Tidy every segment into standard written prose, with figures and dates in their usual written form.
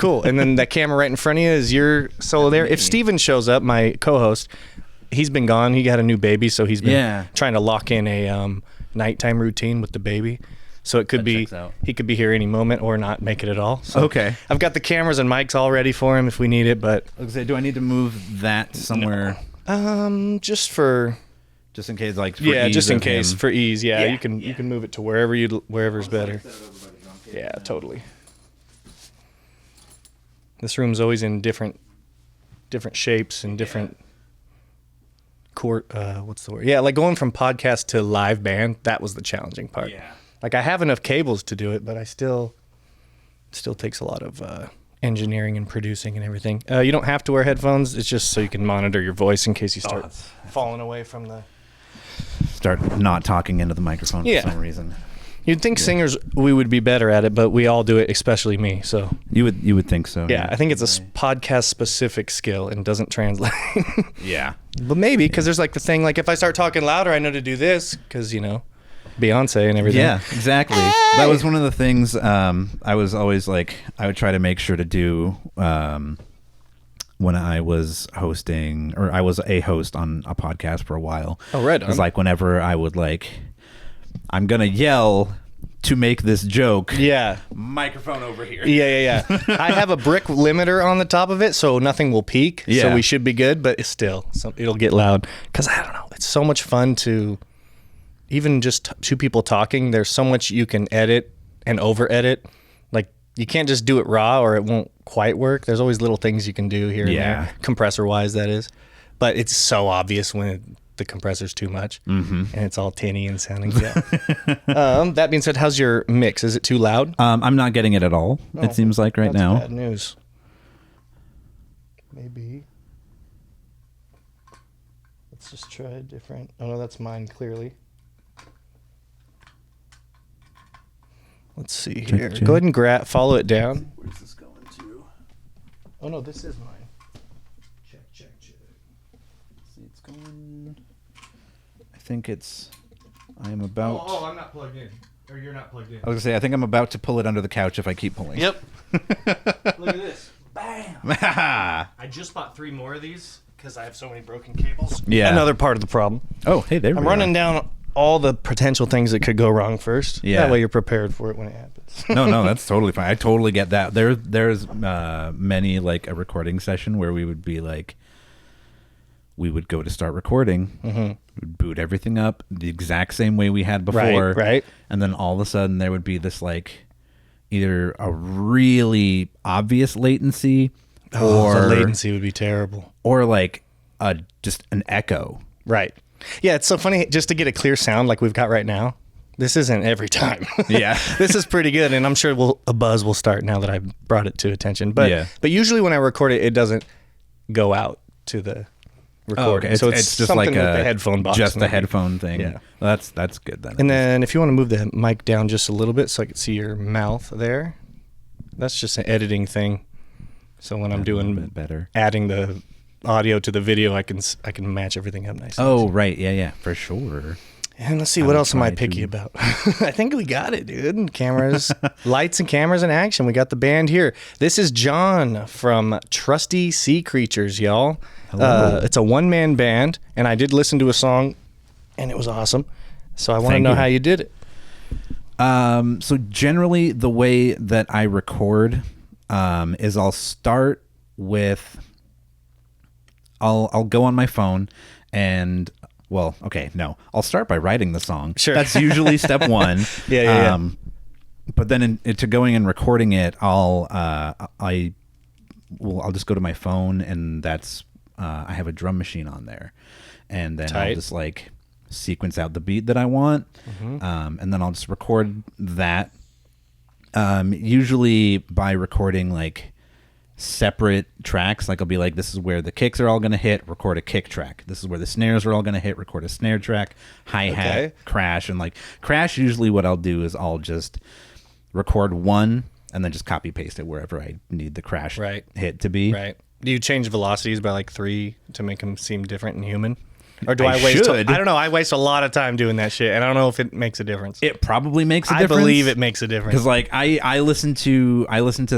cool. And then that camera right in front of you is your solo there. If Steven shows up, my co-host, he's been gone. He got a new baby, so he's been trying to lock in a nighttime routine with the baby. So it could be he could be here any moment or not make it at all. So okay. I've got the cameras and mics all ready for him if we need it. But do I need to move that somewhere? No. Just in case, like for ease. Yeah, you can move it to wherever's better. Yeah, totally. This room's always in different shapes and different what's the word? Yeah, like going from podcast to live band, that was the challenging part. Yeah. Like I have enough cables to do it, but it still takes a lot of engineering and producing and everything. You don't have to wear headphones. It's just so you can monitor your voice in case you start falling away from the... Start not talking into the microphone for some reason. You'd think singers, we would be better at it, but we all do it, especially me. So you would think so. Yeah, I think it's a podcast-specific skill and doesn't translate. Yeah. But maybe, because there's like the thing, like if I start talking louder, I know to do this, because, Beyonce and everything. Yeah, exactly. Hey! That was one of the things I was always like, I would try to make sure to do when I was hosting, or I was a host on a podcast for a while. Oh, right on. It was like whenever I would I'm going to yell to make this joke. Yeah. Microphone over here. Yeah. I have a brick limiter on the top of it, so nothing will peak. Yeah. So we should be good, but it's still, it'll get loud. Because I don't know, it's so much fun to... Even just two people talking, there's so much you can edit and over edit. Like you can't just do it raw or it won't quite work. There's always little things you can do here and there, compressor wise, that is. But it's so obvious when the compressor's too much and it's all tinny and sounding. That being said, how's your mix? Is it too loud? I'm not getting it at all. It seems like right now. Bad news. Maybe. Let's just try a different. Oh no, that's mine clearly. Let's see here. Go ahead and follow it down. Where's this going to? Oh no, this is mine. Check. See, it's going. I think it's. I am about. Oh, I'm not plugged in. Or you're not plugged in. I was gonna say I think I'm about to pull it under the couch if I keep pulling. Yep. Look at this. Bam. I just bought 3 more of these because I have so many broken cables. Yeah. Another part of the problem. Oh, hey, there we go. I'm running down all the potential things that could go wrong first. Yeah. That way you're prepared for it when it happens. No, that's totally fine. I totally get that. There's many like a recording session where we would be like, we would go to start recording, we'd boot everything up the exact same way we had before. Right. And then all of a sudden there would be this like either a really obvious latency or the latency would be terrible. Or like just an echo. Right. Yeah, it's so funny just to get a clear sound like we've got right now. This isn't every time. Yeah. This is pretty good, and I'm sure a buzz will start now that I've brought it to attention. But usually when I record it, it doesn't go out to the recording. Okay. So it's just like with the headphone box. Just the headphone thing. Yeah. Well, that's good then. And then if you want to move the mic down just a little bit so I can see your mouth there, that's just an editing thing. So when I'm doing better, adding the audio to the video, I can match everything up nicely. Oh, right. Yeah, for sure. And let's see, what else am I picky about? I think we got it, dude. Cameras, lights and cameras in action. We got the band here. This is John from Trusty Sea Creatures, y'all. It's a one-man band, and I did listen to a song, and it was awesome. So I want to know how you did it. So generally, the way that I record is I'll start with... I'll go on my phone and I'll start by writing the song. Sure. That's usually step one. Yeah. But then to going and recording it, I'll just go to my phone and that's I have a drum machine on there, and then I'll just like sequence out the beat that I want, and then I'll just record that. Usually by recording like separate tracks, like I'll be like, this is where the kicks are all going to hit, record a kick track. This is where the snares are all going to hit, record a snare track, hi-hat, crash. And like crash, usually what I'll do is I'll just record one and then just copy paste it wherever I need the crash hit to be. Right. Do you change velocities by like 3 to make them seem different and human? Or do I waste? I don't know. I waste a lot of time doing that shit, and I don't know if it makes a difference. It probably makes a difference. I believe it makes a difference. Because like I listen to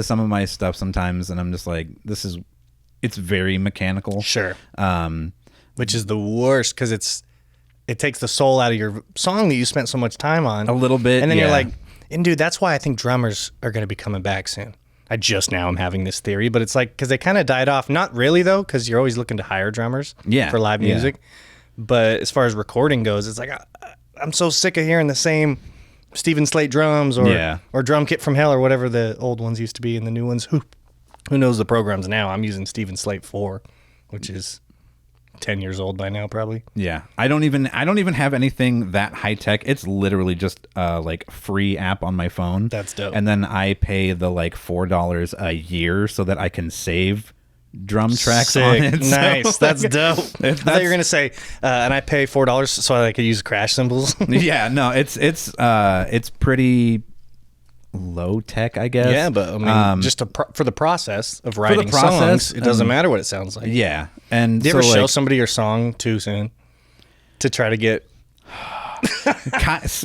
some of my stuff sometimes, and I'm just like, it's very mechanical. Sure. Which is the worst because it takes the soul out of your song that you spent so much time on. A little bit, and then you're like, and dude, that's why I think drummers are going to be coming back soon. I just now am having this theory, but it's like, because they kind of died off. Not really, though, because you're always looking to hire drummers for live music. But as far as recording goes, it's like, I'm so sick of hearing the same Steven Slate drums or drum kit from hell or whatever the old ones used to be and the new ones. Who knows the programs now? I'm using Steven Slate 4, which is 10 years old by now, probably. Yeah. I don't even have anything that high tech. It's literally just like free app on my phone. That's dope. And then I pay the like $4 a year so that I can save drum tracks on it. Nice. That's dope. I thought you were gonna say and I pay $4 so I could use crash cymbals. Yeah, no, it's pretty low tech, I guess. Yeah, but I mean, just for the process of writing songs, it doesn't matter what it sounds like. Yeah. And do you ever show somebody your song too soon to try to get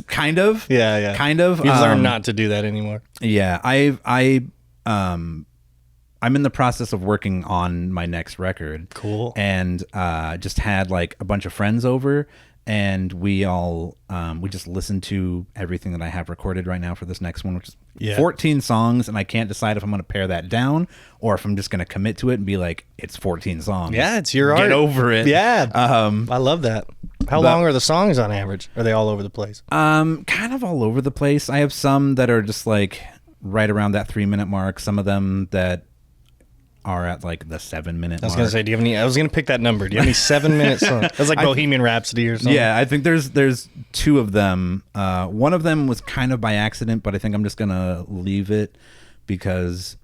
kind of? Yeah. Kind of. You've learned not to do that anymore. Yeah, I'm in the process of working on my next record. Cool. And just had like a bunch of friends over, and we just listened to everything that I have recorded right now for this next one, which is 14 songs, and I can't decide if I'm going to pare that down or if I'm just going to commit to it and be like, it's 14 songs. Yeah, it's your art. Get over it. Yeah. I love that. How long are the songs on average? Are they all over the place? Kind of all over the place. I have some that are just like right around that 3-minute mark. Some of them that are at like the 7-minute mark. I was gonna say, do you have any? I was gonna pick that number. Do you have any 7-minute songs? That's like Bohemian Rhapsody or something. Yeah, I think there's 2 of them. One of them was kind of by accident, but I think I'm just gonna leave it because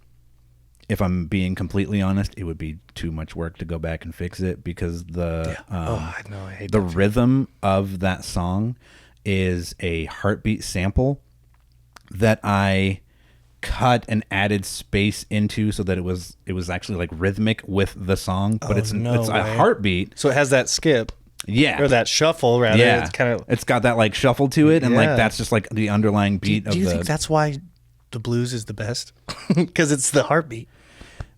if I'm being completely honest, it would be too much work to go back and fix it because the rhythm of that song is a heartbeat sample that I cut and added space into so that it was actually like rhythmic with the song, but it's a heartbeat, so it has that skip, or that shuffle rather. Yeah, it's got that like shuffle to it, and like that's just like the underlying beat. Do you think that's why the blues is the best? Because it's the heartbeat,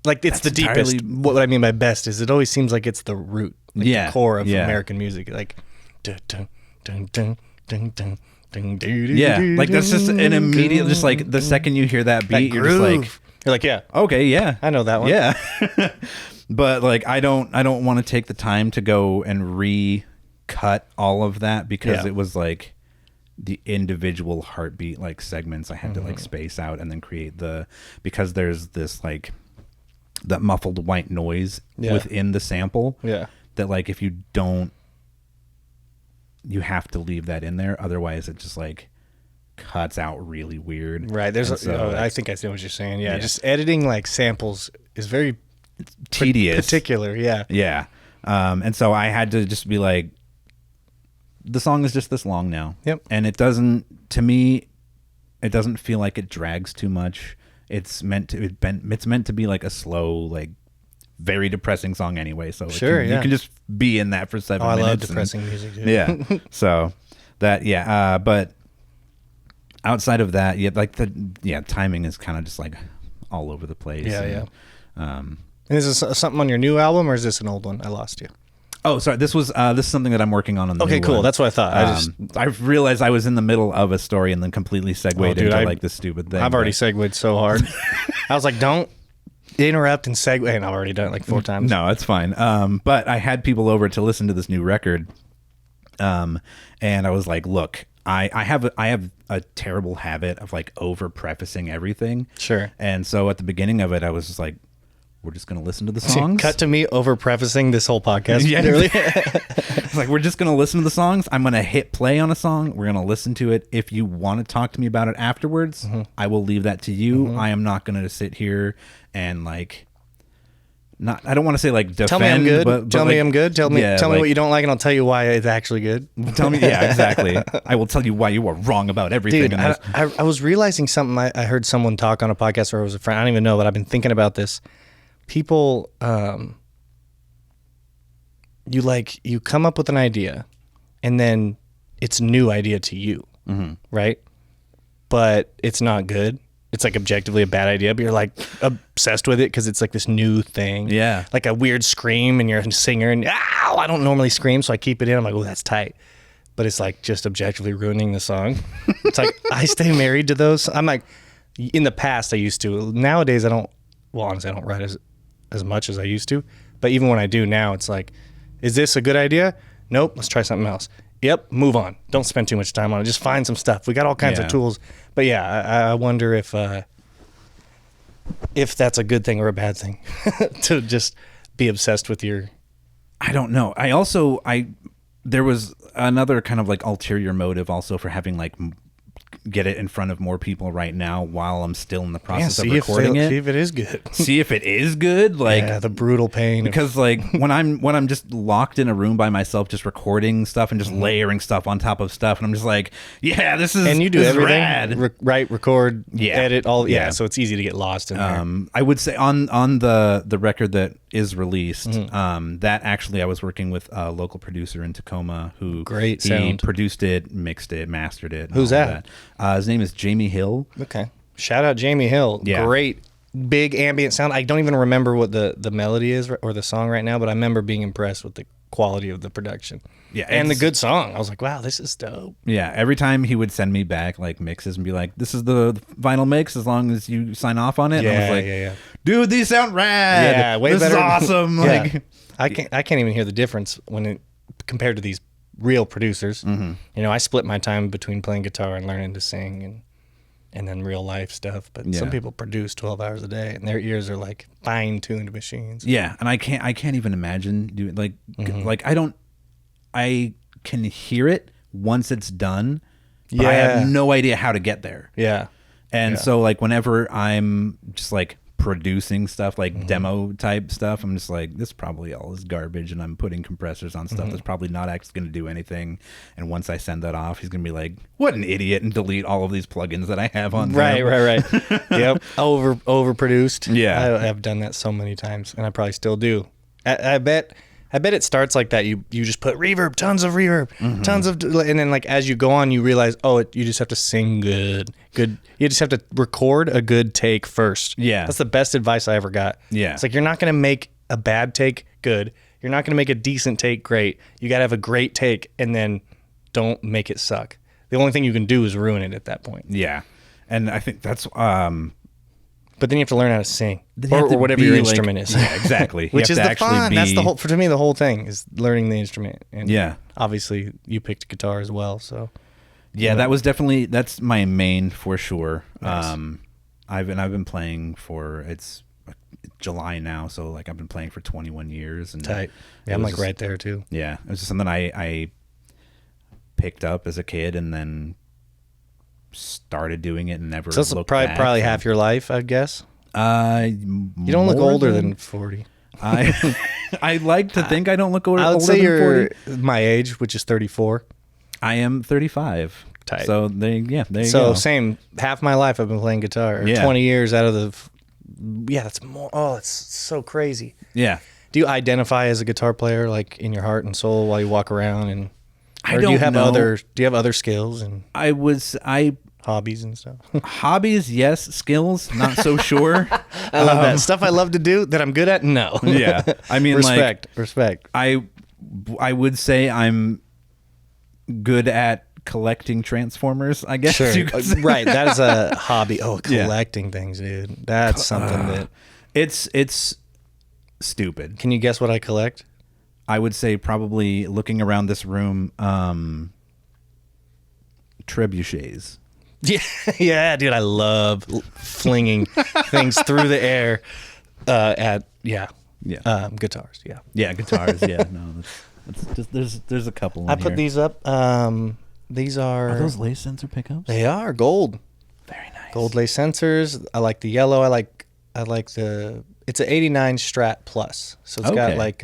like it's the deepest. What I mean by best is it always seems like it's the root, like the core of American music, like dun dun dun dun dun dun. Yeah, like that's just an immediate, just like the second you hear that beat, you're just like, yeah, okay, yeah, I know that one. Yeah. But like I don't want to take the time to go and recut all of that because it was like the individual heartbeat like segments I had to like space out and then create because there's this like that muffled white noise within the sample that like if you don't, you have to leave that in there, otherwise it just like cuts out really weird. Right. I think I see what you're saying. Yeah, just editing like samples is very tedious, particular. Yeah. And so I had to just be like, the song is just this long now. Yep. And it doesn't feel like it drags too much. It's meant to be like a slow, like very depressing song anyway, so you can just be in that for 7 minutes. I love depressing music too. Yeah. So that but outside of that, timing is kind of just like all over the place. And is this something on your new album or is this an old one? I lost you. Oh, sorry. This is something that I'm working on the new cool. one. That's what I thought. I realized I was in the middle of a story and then completely segued into like this stupid thing. I've already segued so hard. I was like, don't interrupt and segue, and I've already done it like 4 times. No, it's fine. But I had people over to listen to this new record, and I was like, "Look, I have a terrible habit of like over prefacing everything." Sure. And so at the beginning of it, I was just like, "We're just gonna listen to the songs." Cut to me over prefacing this whole podcast. It's like, we're just gonna listen to the songs. I'm gonna hit play on a song. We're gonna listen to it. If you want to talk to me about it afterwards, I will leave that to you. I am not gonna sit here and like, I don't want to say like defend. Tell me I'm good. But tell like, me I'm good. Tell me what you don't like, and I'll tell you why it's actually good. Tell me, yeah, exactly. I will tell you why you are wrong about everything. Dude, I was realizing something. I heard someone talk on a podcast, or it was a friend. I don't even know, but I've been thinking about this. People you come up with an idea, and then it's a new idea to you, right? But it's not good. It's like objectively a bad idea, but you're like obsessed with it because it's like this new thing. Yeah. Like a weird scream, and you're a singer, and ow, I don't normally scream, so I keep it in. I'm like, oh, that's tight. But it's like just objectively ruining the song. It's like I stay married to those. I'm like, in the past I used to. Nowadays I don't. Well, honestly, I don't write as much as I used to. But even when I do now, it's like, is this a good idea? Nope. Let's try something else. Yep. Move on. Don't spend too much time on it. Just find some stuff. We got all kinds of tools. But yeah, I wonder if that's a good thing or a bad thing to just be obsessed with your. I don't know. There was another kind of like ulterior motive also for having like get it in front of more people right now while I'm still in the process of recording it. See if it is good. See if it is good. Like the brutal pain. Because like when I'm just locked in a room by myself, just recording stuff and just layering stuff on top of stuff, and I'm just like, yeah, this is, and you do this everything, rad. Write, record, edit, all. Yeah, so it's easy to get lost in there. I would say on the record that is released, that actually I was working with a local producer in Tacoma who sound. produced it, mixed it, mastered it. Who's that? His name is Jamie Hill. Okay. Shout out Jamie Hill. Yeah. Great big ambient sound. I don't even remember what the melody is or the song right now, but I remember being impressed with the quality of the production. Yeah. And the good song. I was like, wow, this is dope. Yeah. Every time he would send me back like mixes and be like, this is the vinyl mix as long as you sign off on it. Yeah, and I was like, dude, these sound rad. Yeah, way better. This is awesome. Like I can't even hear the difference compared to these real producers. You know, I split my time between playing guitar and learning to sing and then real life stuff. But some people produce 12 hours a day, and their ears are like fine-tuned machines. Yeah, and I can't even imagine doing like I can hear it once it's done, but I have no idea how to get there. Yeah. And so like whenever I'm just like producing stuff like demo type stuff, I'm just like, this probably all is garbage, and I'm putting compressors on stuff that's probably not actually going to do anything. And once I send that off, he's going to be like, what an idiot, and delete all of these plugins that I have on there. Right. Yep. Overproduced. Yeah. I've done that so many times, and I probably still do. I bet it starts like that. You just put reverb, tons of reverb, tons of, and then like as you go on, you realize, you just have to sing good. You just have to record a good take first. Yeah, that's the best advice I ever got. Yeah, it's like you're not gonna make a bad take good. You're not gonna make a decent take great. You gotta have a great take, and then don't make it suck. The only thing you can do is ruin it at that point. Yeah, and I think that's. But then you have to learn how to sing, or whatever your instrument is. Yeah, exactly. Which is the fun. That's the whole. For me, the whole thing is learning the instrument. And obviously, you picked guitar as well. So yeah, that's my main for sure. Nice. I've been playing it's July now, so like I've been playing for 21 years. And tight. Yeah, I'm like right there too. Yeah, it was just something I picked up as a kid, and then started doing it and never so that's looked probably, back. Probably half your life, I guess. You don't look older than 40. I like to think I don't look older than 40. I would say you're my age, which is 34. I am 35. Tight. So there you go. So same, half my life I've been playing guitar. 20 years out of that's more. Oh, it's so crazy. Yeah. Do you identify as a guitar player, like in your heart and soul, while you walk aroround, and do you have other skills and hobbies and stuff? Hobbies, yes. Skills, not so sure. I love that stuff. I love to do that I'm good at. No. Yeah, I mean, respect. I would say I'm good at collecting Transformers, I guess. Sure. Right. That is a hobby. Oh, collecting things, dude. That's something that it's stupid. Can you guess what I collect? I would say probably looking around this room, trebuchets. Yeah, dude, I love flinging things through the air guitars. Yeah, guitars. Yeah, no, that's just there's a couple. I put these up. These are those lace sensor pickups? They are gold. Very nice. Gold lace sensors. I like the yellow. I like the. It's an '89 Strat Plus, so it's got like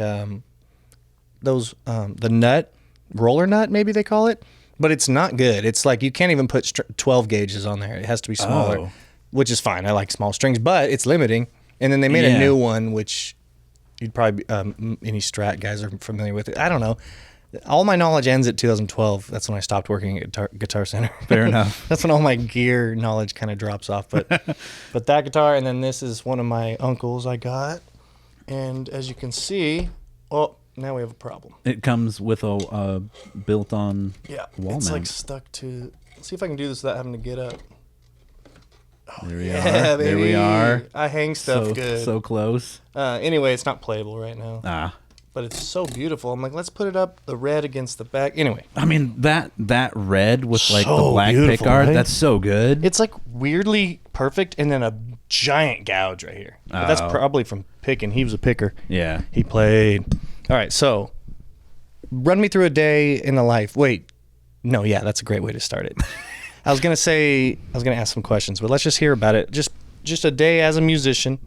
those the nut, roller nut, maybe they call it, but it's not good. It's like you can't even put 12 gauges on there. It has to be smaller, which is fine. I like small strings, but it's limiting. And then they made a new one, which you'd probably any Strat guys are familiar with it. I don't know. All my knowledge ends at 2012. That's when I stopped working at Guitar Center. Fair enough. That's when all my gear knowledge kind of drops off. But that guitar, and then this is one of my uncles I got. And as you can see, now we have a problem. It comes with a built-on wall it's mount. like stuck to. Let's see if I can do this without having to get up. There we are. There we are. I hang stuff good. So close. Anyway, it's not playable right now. But it's so beautiful. I'm like, let's put it up the red against the back. Anyway. I mean, that red with like So the black beautiful, pickguard, right? that's so good. It's like weirdly perfect and then a giant gouge right here. But that's probably from picking. He was a picker. Yeah. He played. All right, so run me through a day in the life. Wait. No, yeah, that's a great way to start it. I was going to ask some questions, but let's just hear about it. Just a day as a musician.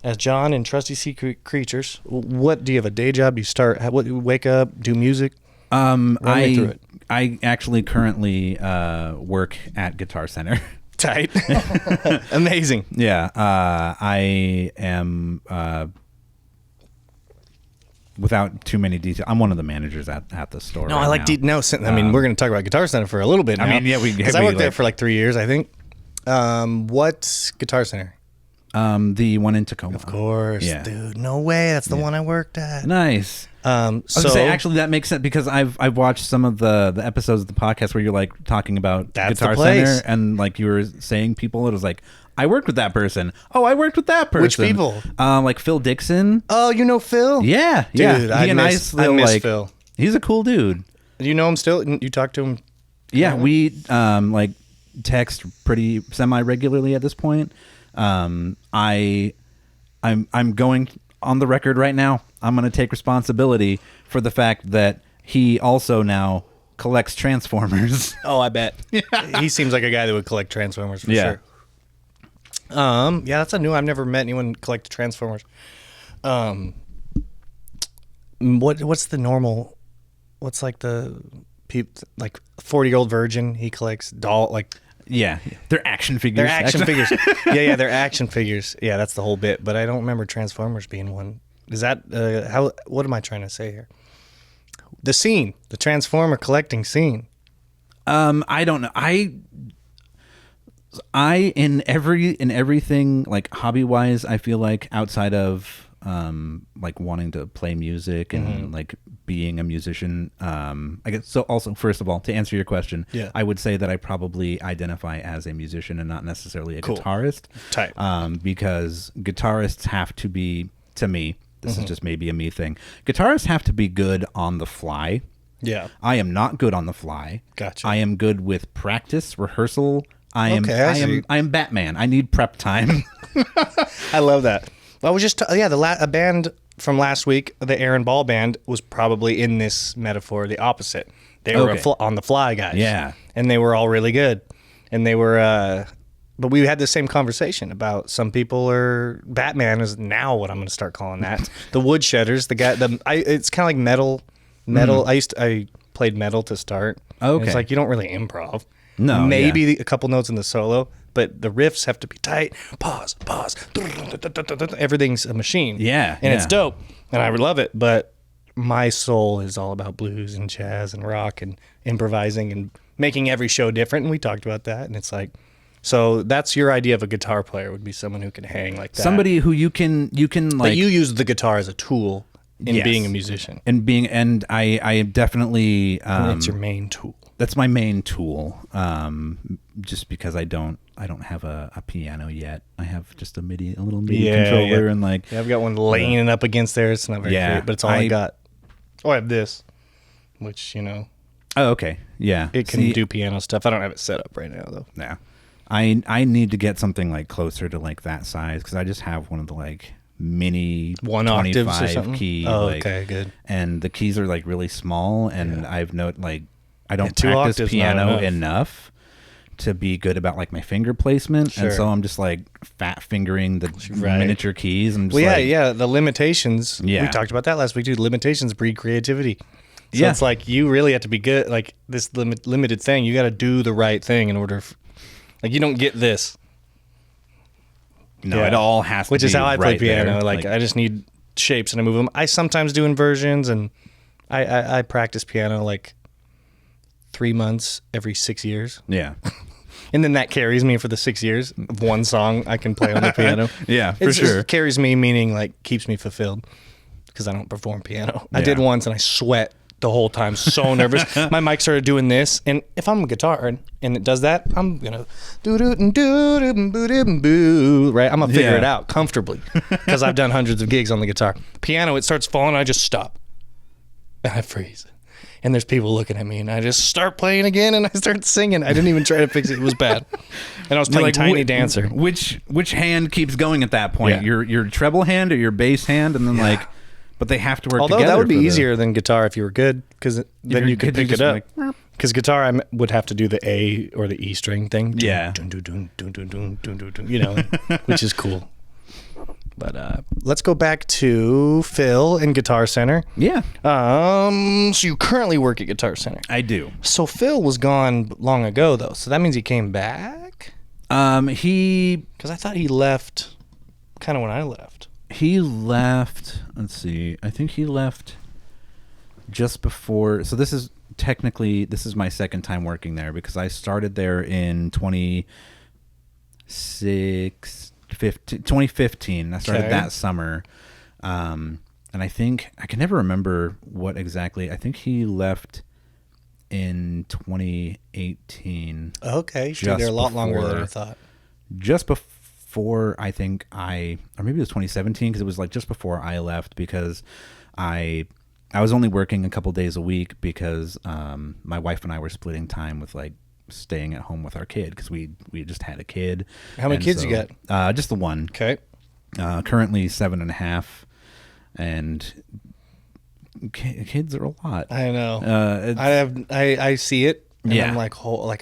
As John in Trusty Sea Creatures, what do you have a day job? Do you start? What wake up, do music? Run me through it. I actually currently work at Guitar Center. Tight, amazing. Yeah, I am. Without too many details, I'm one of the managers at the store. No, I like now. I mean, we're going to talk about Guitar Center for a little bit now. I mean, yeah, because I worked there for like 3 years, I think. What Guitar Center? The one in Tacoma. Of course, dude. No way. That's the one I worked at. Nice. I was gonna say, actually, that makes sense because I've watched some of the episodes of the podcast where you're like talking about Guitar Center and like you were saying people. It was like, I worked with that person. Oh, I worked with that person. Which people? Like Phil Dixon. Oh, you know Phil? Yeah, dude. Yeah. I miss Phil. He's a cool dude. Do you know him still? You talk to him? Yeah, we like text pretty semi regularly at this point. I'm going on the record right now. I'm going to take responsibility for the fact that he also now collects Transformers. Oh, I bet. He seems like a guy that would collect Transformers for sure. Yeah, that's a new. I've never met anyone collect Transformers. What's the normal? What's like the like 40-year-old virgin? He collects Yeah, they're action figures. They're action figures. Yeah, they're action figures. Yeah, that's the whole bit. But I don't remember Transformers being one. Is that how? What am I trying to say here? The scene, the Transformer collecting scene. I don't know. I in everything like hobby wise, I feel like outside of like wanting to play music and like being a musician, I guess. So also, first of all, to answer your question, I would say that I probably identify as a musician and not necessarily a guitarist. Type. Because guitarists have to be, to me, this is just maybe a me thing. Guitarists have to be good on the fly. Yeah. I am not good on the fly. Gotcha. I am good with practice, rehearsal. I am Batman. I need prep time. I love that. I was just a band from last week, the Aaron Ball band, was probably in this metaphor the opposite. They were on the fly guys. Yeah, and they were all really good, and they were. But we had the same conversation about some people are Batman is now what I'm going to start calling that. The woodshedders, the guy. It's kind of like metal. I played metal to start. Okay, it's like you don't really improv. No, maybe a couple notes in the solo, but the riffs have to be tight. Pause. Everything's a machine. Yeah, and it's dope, and I love it. But my soul is all about blues and jazz and rock and improvising and making every show different. And we talked about that, and it's like, so that's your idea of a guitar player would be someone who can hang like that. Somebody who you can like. But you use the guitar as a tool in being a musician, and I definitely. It's your main tool. That's my main tool. Just because I don't have a piano yet. I have just a little MIDI controller, and like I've got one laying up against there. It's not very great, but it's all I got. Oh, I have this, which Oh, okay, yeah. It can do piano stuff. I don't have it set up right now though. Yeah, I need to get something like closer to like that size because I just have one of the like mini 1 octaves or something. Key. Oh, okay, good. And the keys are like really small, and I've noted like I don't 2 practice octaves piano enough to be good about like my finger placement, and so I'm just like fat fingering the miniature keys. And the limitations. We talked about that last week too. Limitations breed creativity. So it's like you really have to be good. Like this limited thing, you got to do the right thing in order. Like you don't get this. No, it all has to be which is how I play right piano. there. Like I just need shapes and I move them. I sometimes do inversions, and I practice piano like 3 months every 6 years. Yeah. And then that carries me for the 6 years of one song I can play on the piano. Yeah, for sure. It carries me, meaning like keeps me fulfilled, because I don't perform piano. Yeah. I did once and I sweat the whole time, so nervous. My mic started doing this, and if I'm a guitar and it does that, I'm gonna do right. I'm gonna figure it out comfortably, because I've done hundreds of gigs on the guitar. Piano, it starts falling, I just stop and I freeze. And there's people looking at me, and I just start playing again, and I start singing. I didn't even try to fix it. It was bad. And I was playing Tiny Dancer. Which hand keeps going at that point? Yeah. Your treble hand or your bass hand? And then but they have to work together. Although that would be easier than guitar if you were good, because then you could pick it up. Because guitar, I would have to do the A or the E string thing. Yeah. You know, which is cool. But let's go back to Phil in Guitar Center. Yeah. So you currently work at Guitar Center. I do. So Phil was gone long ago, though. So that means he came back? Because I thought he left kind of when I left. He left, let's see, I think he left just before, so this is my second time working there, because I started there in 2015. I started that summer. And I think, I can never remember what exactly, I think he left in 2018. Okay, you stayed there a lot longer than I thought. Just before, I think or maybe it was 2017, because it was like just before I left, because I was only working a couple days a week, because my wife and I were splitting time with like staying at home with our kid, because we just had a kid. How many kids you got? Just the one. Okay. Currently 7.5, and kids are a lot. I know. I see it. And I'm like,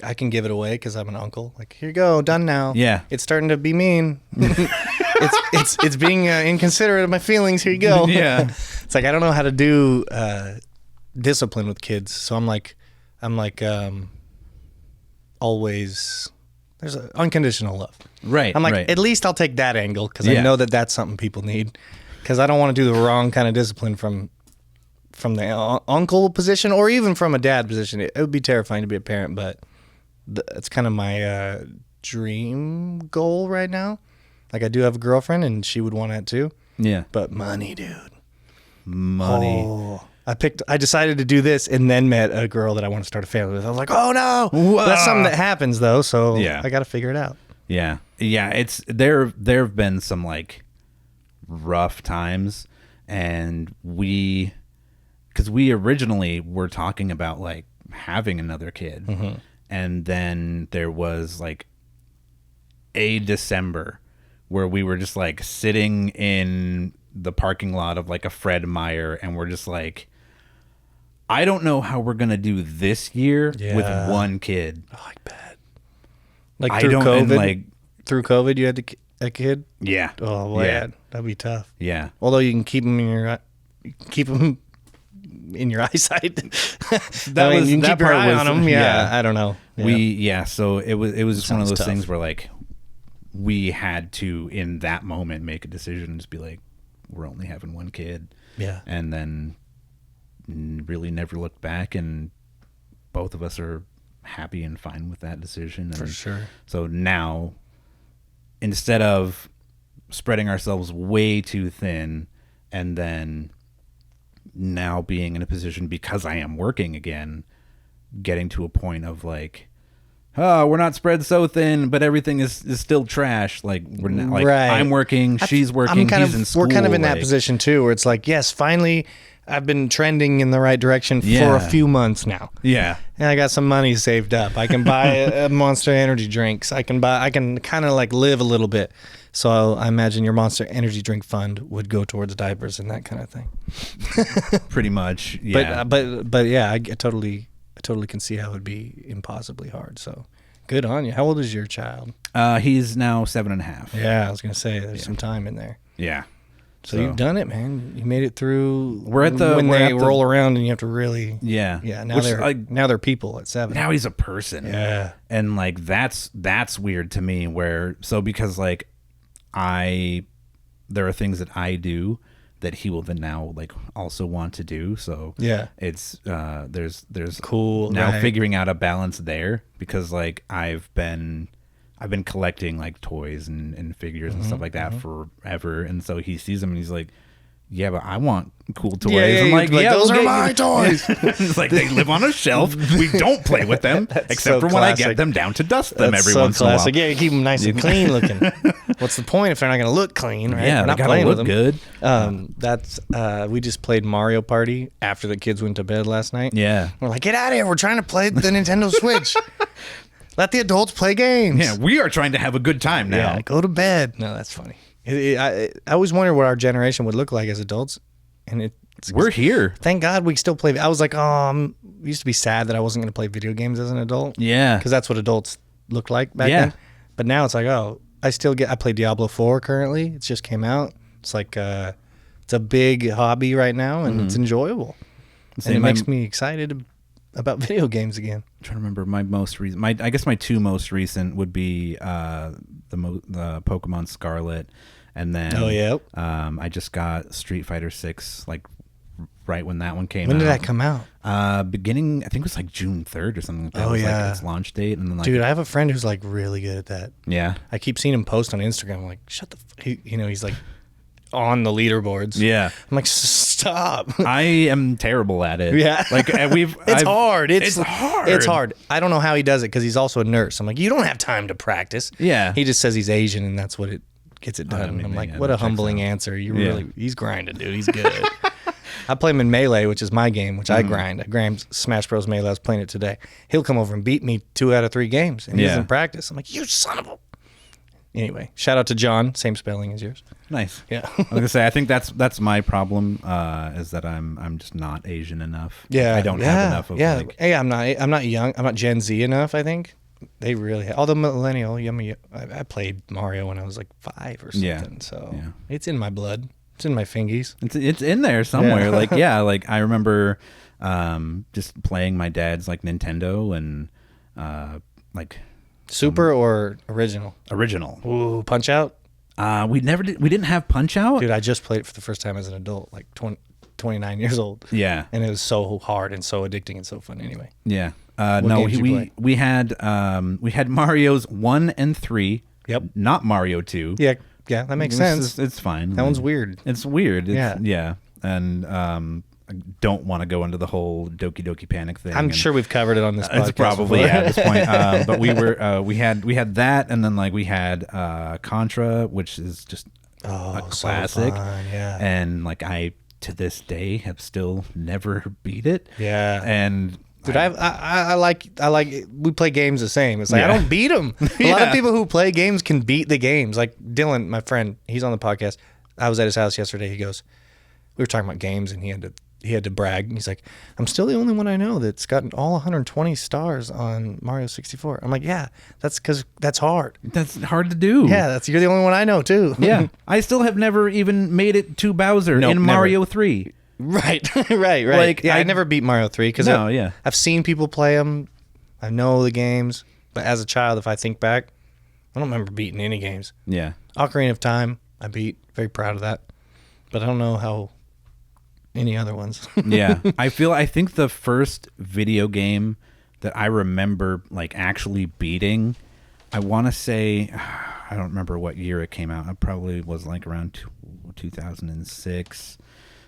I can give it away because I'm an uncle. Like, here you go, done now. Yeah. It's starting to be mean. it's being inconsiderate of my feelings. Here you go. Yeah. It's like, I don't know how to do discipline with kids. So I'm like, always, there's unconditional love. Right. I'm like, right. At least I'll take that angle, because I know that that's something people need. Because I don't want to do the wrong kind of discipline from the uncle position, or even from a dad position. It would be terrifying to be a parent, but it's kind of my dream goal right now. Like, I do have a girlfriend, and she would want that too. Yeah. But money, dude. Money. Oh, I decided to do this, and then met a girl that I want to start a family with. I was like, oh no. That's something that happens though, so I got to figure it out. Yeah. Yeah, it's there have been some like rough times, and because we originally were talking about like having another kid, and then there was like a December where we were just like sitting in the parking lot of like a Fred Meyer, and we're just like, I don't know how we're gonna do this year with one kid. Oh, I bet. Like through COVID, through COVID, you had a kid. Yeah. Oh man, that'd be tough. Yeah. Although you can keep them in your eyesight. You can keep your eye on them. Yeah, I don't know. Yeah. So it was just one of those things where like we had to, in that moment, make a decision and just be like, we're only having one kid. Yeah. And then really never looked back, and both of us are happy and fine with that decision. And for sure. So now, instead of spreading ourselves way too thin, and then now being in a position, because I am working again, getting to a point of like, oh, we're not spread so thin, but everything is still trash. Like, we're not, like, right. I'm working, she's working, he's in school. We're kind of in that position too, where it's like, yes, finally I've been trending in the right direction for a few months now. Yeah. And I got some money saved up. I can buy a Monster Energy drinks. I can kind of like live a little bit. So I imagine your Monster Energy drink fund would go towards diapers and that kind of thing. Pretty much. Yeah. But yeah, I totally can see how it would be impossibly hard. So good on you. How old is your child? He's now 7.5. Yeah, I was gonna say there's some time in there. Yeah. So you've done it, man. You made it through. When they roll around and you have to really. Yeah. Yeah. Now they're people at 7. Now he's a person. Yeah. And like that's weird to me. Because like there are things that I do that he will then now like also want to do. So yeah, it's there's cool now figuring out a balance there, because like I've been collecting like toys and figures and stuff like that forever, and so he sees them and he's like, yeah, but I want cool toys. I'm like, those are my toys. It's like they live on a shelf. We don't play with them except so for when I get them down to dust them every once in a while. Yeah, you keep them nice and clean looking. What's the point if they're not going to look clean, right? Yeah, we're not they playing look with them. good. We just played Mario Party after the kids went to bed last night. Yeah. We're like, get out of here. We're trying to play the Nintendo Switch. Let the adults play games. Yeah, we are trying to have a good time now. Yeah, go to bed. No, that's funny. I always wondered what our generation would look like as adults. And we're here. Thank God we still play. I was like, I used to be sad that I wasn't going to play video games as an adult. Yeah. Because that's what adults looked like back then. But now it's like, I play Diablo IV currently. It just came out. It's like, it's a big hobby right now, and it's enjoyable. And it makes me excited about video games again. I'm trying to remember my most recent. I guess my two most recent would be the Pokemon Scarlet. And then I just got Street Fighter 6 like right when that one came out. When did that come out? Beginning, I think it was like June 3rd or something like that. Like its launch date. And then dude, I have a friend who's like really good at that. Yeah. I keep seeing him post on Instagram. I'm like, shut the he's like on the leaderboards. Yeah. I'm like, stop. I am terrible at it. Yeah. Like it's hard. It's hard. It's hard. I don't know how he does it because he's also a nurse. I'm like, you don't have time to practice. Yeah. He just says he's Asian and that's what it gets it done. I'm like, what a humbling answer. He's grinding, dude. He's good. I play him in Melee, which is my game, which I grind. I grind Smash Bros. Melee. I was playing it today. He'll come over and beat me 2 out of 3 games, and he doesn't practice. I'm like, you son of a... Anyway, shout out to John. Same spelling as yours. Nice. Yeah. I was gonna say, I think that's my problem, is that I'm just not Asian enough. Yeah. I don't have enough of like... Hey, I'm not young. I'm not Gen Z enough, I think. They really have. Although millennial, I played Mario when I was like 5 or something. So it's in my blood. It's in my fingies. It's in there somewhere. Like like I remember just playing my dad's like Nintendo and like Super or original? Original. Ooh, Punch Out. We didn't have Punch Out. Dude, I just played it for the first time as an adult, like 29 years old. Yeah, and it was so hard and so addicting and so fun. Anyway. Yeah. We had Mario's 1 and 3. Yep. Not Mario 2. Yeah, that makes sense. It's fine. That one's weird. It's weird. Yeah. And I don't want to go into the whole Doki Doki Panic thing. I'm sure we've covered it on this podcast. It's probably at this point. But we had that, and then like we had Contra, which is just a classic. So fun, yeah. And like I to this day have still never beat it. Yeah. And dude, I like we play games the same. It's like I don't beat them. A lot of people who play games can beat the games. Like Dylan, my friend, he's on the podcast. I was at his house yesterday. He goes, we were talking about games, and he had to brag. He's like, I'm still the only one I know that's gotten all 120 stars on Mario 64. I'm like, yeah, that's because that's hard. That's hard to do. Yeah, you're the only one I know too. Yeah, I still have never even made it to Bowser in Mario 3. Right. Like, I never beat Mario 3 because I've seen people play them. I know the games, but as a child, if I think back, I don't remember beating any games. Yeah. Ocarina of Time, I beat. Very proud of that, but I don't know how any other ones. Yeah, I think the first video game that I remember like actually beating, I want to say, I don't remember what year it came out. It probably was like around 2006.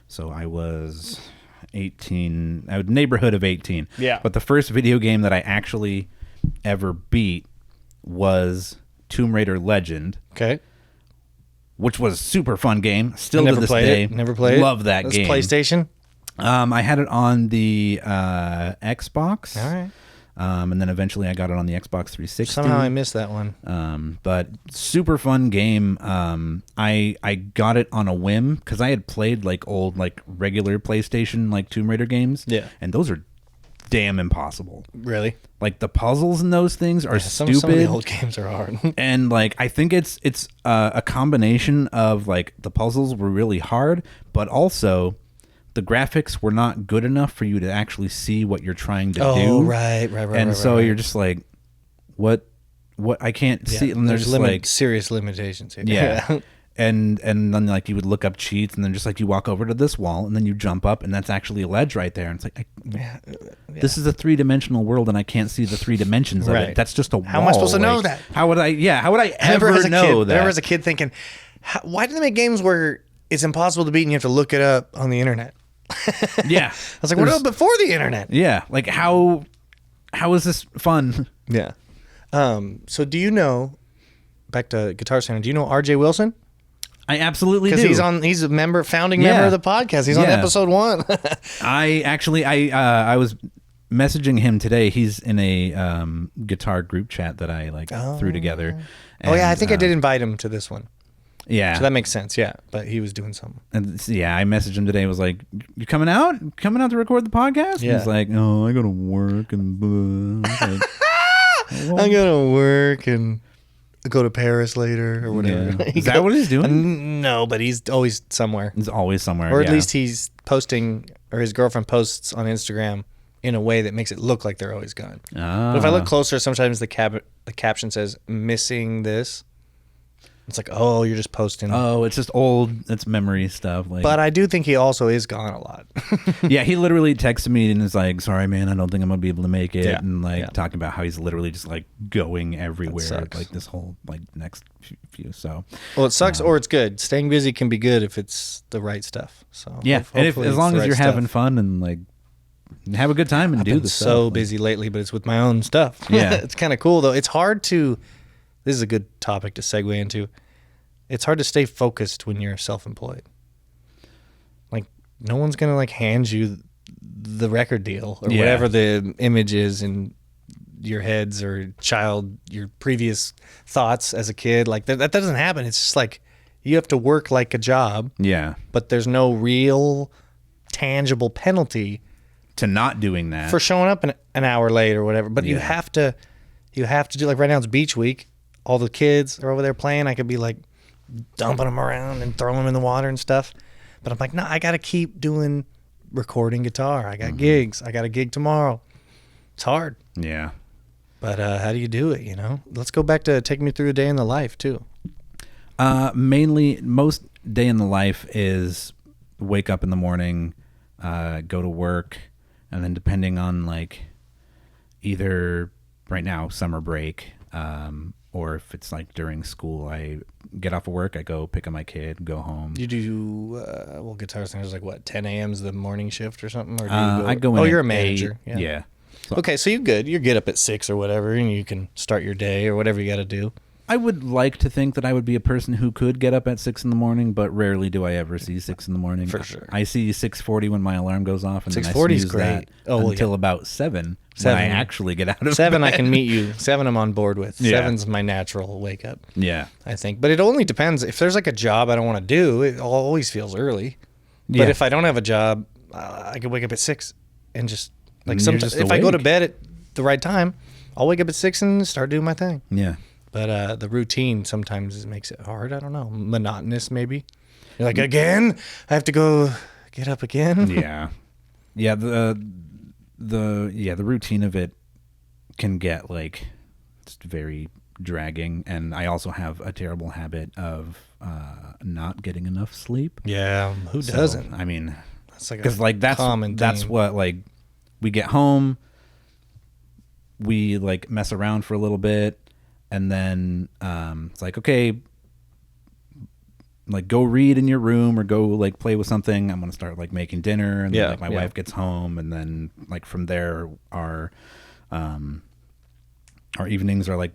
So I was 18, neighborhood of 18. Yeah. But the first video game that I actually ever beat was Tomb Raider Legend. Okay. Which was a super fun game. Still to this day. Never played it. Love that game. PlayStation? I had it on the Xbox. All right. And then eventually I got it on the Xbox 360. Somehow I missed that one. But super fun game. I got it on a whim because I had played like old like regular PlayStation like Tomb Raider games. Yeah. And those are damn impossible. Really? Like the puzzles in those things are stupid. Some of the old games are hard. And like I think it's a combination of like the puzzles were really hard, but also the graphics were not good enough for you to actually see what you're trying to do. Oh, right. And so you're just like, what I can't see. And there's like serious limitations here. Yeah. and then like you would look up cheats, and then just like you walk over to this wall, and then you jump up, and that's actually a ledge right there. And it's like, this is a 3-dimensional world, and I can't see the 3 dimensions of it. That's just a wall. How am I supposed to know that? How would I? Yeah, how would I ever know that? I remember as a kid thinking, why do they make games where it's impossible to beat and you have to look it up on the internet? Yeah, I was like, what about before the internet? Yeah, like how is this fun? Yeah. So do you know? Back to Guitar Center. Do you know R.J. Wilson? I absolutely do. Because he's a founding member of the podcast. He's on episode 1. I was messaging him today. He's in a guitar group chat that I threw together. And, I think I did invite him to this one. Yeah. So that makes sense. Yeah, but he was doing something. And I messaged him today. I was like, "You coming out? Coming out to record the podcast?" Yeah. And he's like, "Oh, I go to work and I go to work and go to Paris later or whatever." Yeah. Is that what he's doing? No, but he's always somewhere. He's always somewhere. Or at least he's posting, or his girlfriend posts on Instagram in a way that makes it look like they're always gone. But if I look closer, sometimes the caption says "missing this." It's like, oh, you're just posting. Oh, it's just old. It's memory stuff. But I do think he also is gone a lot. Yeah, he literally texted me and is like, "Sorry, man, I don't think I'm gonna be able to make it." Yeah. And talking about how he's literally just like going everywhere, like this whole next few. So, well, it sucks or it's good. Staying busy can be good if it's the right stuff. So yeah, and as long as you're having fun and like have a good time and do the stuff. So busy lately, but it's with my own stuff. Yeah, it's kind of cool though. It's hard to. This is a good topic to segue into. It's hard to stay focused when you're self-employed. Like, no one's going to, hand you the record deal or whatever the image is in your heads or your previous thoughts as a kid. Like, that doesn't happen. It's just like you have to work like a job. Yeah. But there's no real tangible penalty to not doing that. For showing up an hour late or whatever. But you have to do, like right now it's beach week. All the kids are over there playing. I could be like dumping them around and throwing them in the water and stuff. But I'm like, no, I got to keep doing recording guitar. I got gigs. I got a gig tomorrow. It's hard. Yeah. But how do you do it, Let's go back to take me through a day in the life, too. Mainly, most day in the life is wake up in the morning, go to work, and then depending on, either right now, summer break, or if it's during school, I get off of work, I go pick up my kid, go home. You do, Guitar Center's 10 a.m. is the morning shift or something? Or do I go in. Oh, you're a manager. 8, yeah. So, okay, so you're good. You get up at 6 or whatever, and you can start your day or whatever you got to do. I would like to think that I would be a person who could get up at 6 in the morning, but rarely do I ever see 6 in the morning. For sure. I see 6:40 when my alarm goes off, and 6:40 is great. Until about 7. When I actually get out of 7 bed. I can meet you. 7 I'm on board with. 7's my natural wake up. Yeah. I think. But it only depends. If there's a job I don't want to do, it always feels early. But if I don't have a job, I can wake up at 6 and just sometimes if I go to bed at the right time, I'll wake up at 6 and start doing my thing. Yeah. But the routine sometimes makes it hard. I don't know. Monotonous maybe. You're like, again? I have to go get up again? Yeah. Yeah, the routine of it can get just very dragging, and I also have a terrible habit of not getting enough sleep. Yeah, who doesn't? I mean, that's because that's common that's thing. what we get home, we mess around for a little bit, and then it's okay, go read in your room or go play with something. I'm gonna start making dinner, and then my wife gets home, and then from there our evenings are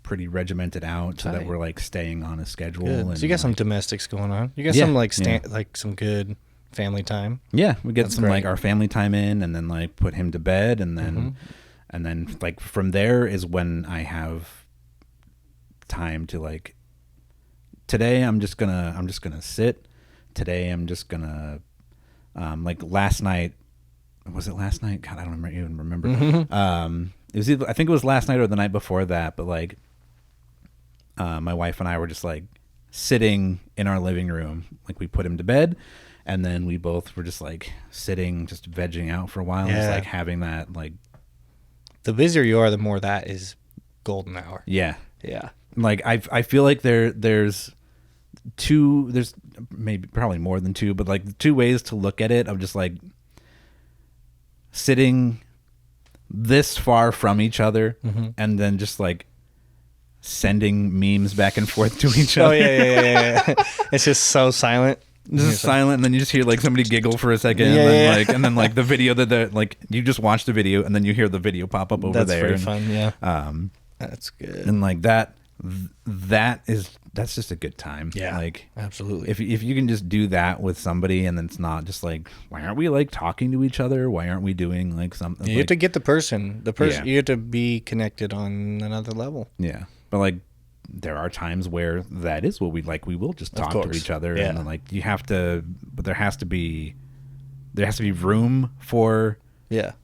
pretty regimented out so that we're staying on a schedule. And, so you got some domestics going on. You got some some good family time. Yeah, we get some our family time in, and then put him to bed, and then and then from there is when I have time to today I'm just gonna sit. Today I'm just gonna last night. Was it last night? God, I don't even remember. It was I think it was last night or the night before that, but my wife and I were just sitting in our living room. We put him to bed, and then we both were just sitting, just vegging out for a while, just having that The busier you are, the more that is golden hour. Yeah. Yeah. I feel there's two. There's maybe probably more than two, but like 2 ways to look at it of just like sitting this far from each other and then just like sending memes back and forth to each other. Oh yeah. It's just so silent. Just silent, and then you just hear like somebody giggle for a second, and then like the video that they're like, you just watch the video, and then you hear the video pop up over there. That's pretty fun, yeah. That's good. And like that's just a good time. Yeah, like absolutely. If you can just do that with somebody, and it's not just like, why aren't we like talking to each other? Why aren't we doing like something? You have to get the person. You have to be connected on another level. Yeah, but like, there are times where that is what we like. We will just talk to each other, and then, like, you have to. But there has to be room for the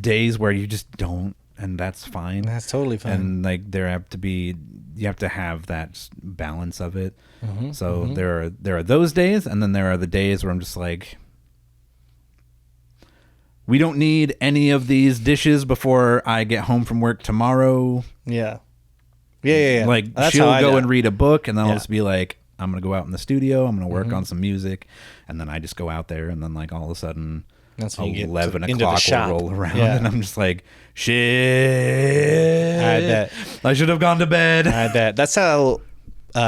days where you just don't, and that's fine. That's totally fine. And like you have to have that balance of it. So there are those days, and then there are the days where I'm just like, we don't need any of these dishes before I get home from work tomorrow. Yeah. Like, That's she'll how go and read a book, and then I'll just be like, I'm going to go out in the studio, I'm going to work on some music, and then I just go out there, and then like all of a sudden, that's when 11 o'clock will roll around, and I'm just like, shit. I bet. I should have gone to bed. I bet. That's how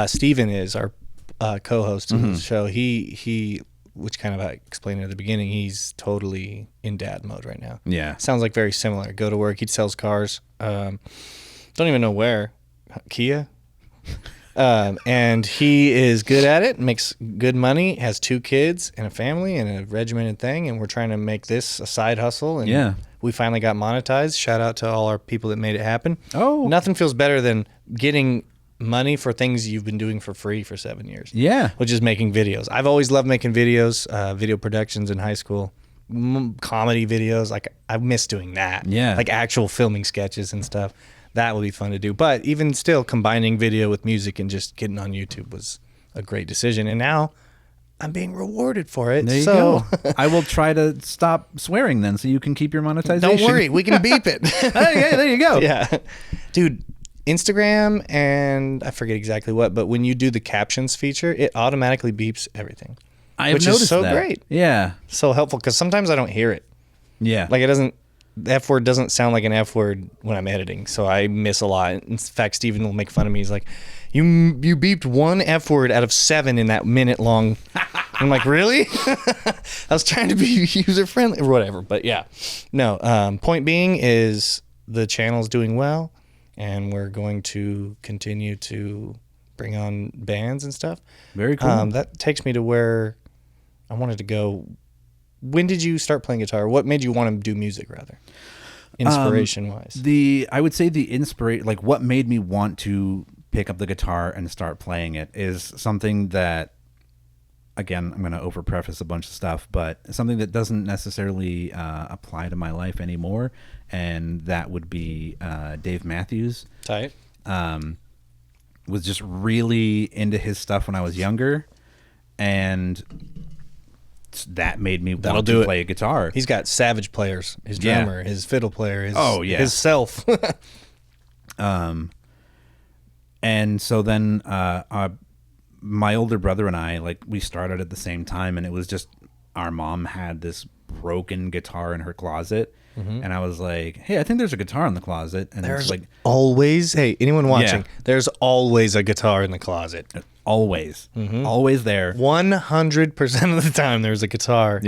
Steven is, our co-host of the show. He, which kind of I explained at the beginning, he's totally in dad mode right now. Yeah. Sounds like very similar. Go to work, he sells cars. Don't even know where. Kia. And he is good at it, makes good money, has 2 kids and a family and a regimented thing, and we're trying to make this a side hustle, and we finally got monetized. Shout out to all our people that made it happen. Nothing feels better than getting money for things you've been doing for free for 7 years. Which is making videos. I've always loved making videos, video productions in high school, comedy videos. Like, I miss doing that. Like actual filming sketches and stuff. That would be fun to do. But even still, combining video with music and just getting on YouTube was a great decision. And now I'm being rewarded for it. There you go. I will try to stop swearing then, so you can keep your monetization. Don't worry. We can beep it. Okay, there you go. Yeah. Dude, Instagram and I forget exactly what, but when you do the captions feature, it automatically beeps everything. Which is so great. Yeah. So helpful, because sometimes I don't hear it. Yeah. Like, it doesn't... The F word doesn't sound like an F word when I'm editing, so I miss a lot. In fact, Steven will make fun of me. He's like, you beeped 1 F word out of 7 in that minute long. I'm like, really? I was trying to be user friendly or whatever. But yeah, no. Point being is the channel's doing well, and we're going to continue to bring on bands and stuff. Very cool. That takes me to where I wanted to go. When did you start playing guitar? What made you want to do music, rather, inspiration-wise? I would say the inspiration, like what made me want to pick up the guitar and start playing it, is something that, again, I'm going to over-preface a bunch of stuff, but something that doesn't necessarily apply to my life anymore, and that would be Dave Matthews. Tight. Was just really into his stuff when I was younger, and that made me want to play a guitar. He's got Savage players, his drummer, his fiddle player, his self. And so then my older brother and I, like, we started at the same time, and it was just, our mom had this broken guitar in her closet, and I was like, hey, I think there's a guitar in the closet. And there's like always, hey, anyone watching, there's always a guitar in the closet. Always. Always there. 100% of the time there's a guitar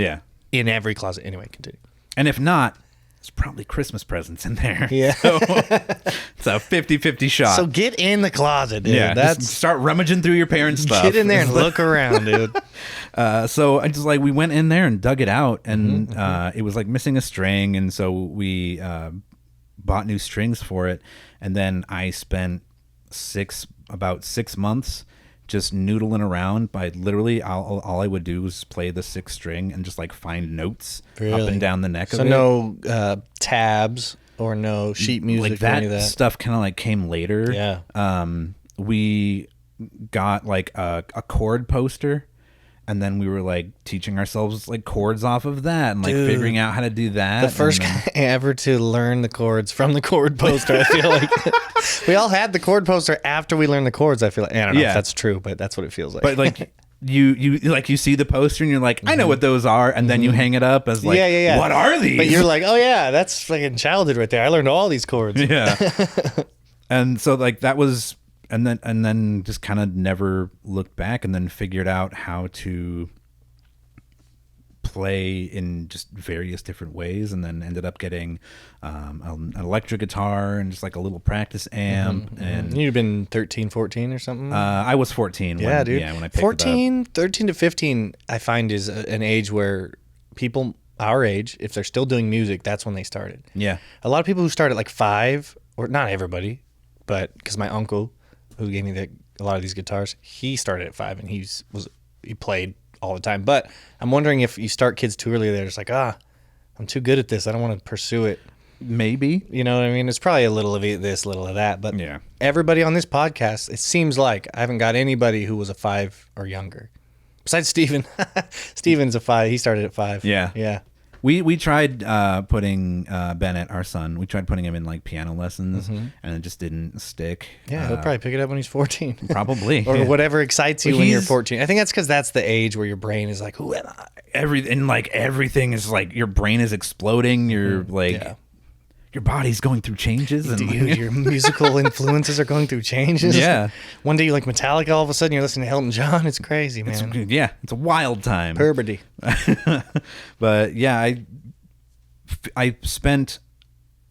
in every closet. Anyway, continue. And if not, there's probably Christmas presents in there. Yeah. So it's a 50-50 shot. So get in the closet, dude. Yeah, just start rummaging through your parents' stuff. Get in there and look around, dude. So I just, like, we went in there and dug it out, and it was like missing a string, and so we bought new strings for it, and then I spent about 6 months just noodling around. By literally all I would do was play the 6th string and just like find notes up and down the neck of it. So no tabs or no sheet music, like or any of that stuff kind of like came later. Yeah. We got like a chord poster, And then we were like teaching ourselves like chords off of that and like figuring out how to do that. The first guy ever to learn the chords from the chord poster, I feel like. We all had the chord poster after we learned the chords, I feel like. I don't know if that's true, but that's what it feels like. But like you see the poster and you're like, I know what those are, and then you hang it up as like, what are these? But you're like, oh yeah, that's fucking childhood right there. I learned all these chords. Yeah. And so like that was and then just kind of never looked back, and then figured out how to play in just various different ways, and then ended up getting an electric guitar and just like a little practice amp. And you've been 13, 14 or something? I was 14 when I picked 14, it up. 13 to 15 I find is an age where people our age, if they're still doing music, that's when they started. Yeah. A lot of people who start at like 5, or not everybody, but because my uncle who gave me a lot of these guitars, he started at 5 and he played all the time. But I'm wondering if you start kids too early, they're just like, I'm too good at this, I don't want to pursue it. Maybe. You know what I mean? It's probably a little of this, little of that. But everybody on this podcast, it seems like I haven't got anybody who was a 5 or younger. Besides Steven. Steven's a 5. He started at 5. Yeah. Yeah. We tried putting Bennett, our son, we tried putting him in like piano lessons, and it just didn't stick. Yeah, he'll probably pick it up when he's 14. Probably. Or whatever excites you when you're 14. I think that's because that's the age where your brain is like, who am I? Everything is like, your brain is exploding. You're your body's going through changes. And your musical influences are going through changes. Yeah. One day you like Metallica, all of a sudden you're listening to Elton John. It's crazy, man. It's a wild time. Puberty. But yeah, I spent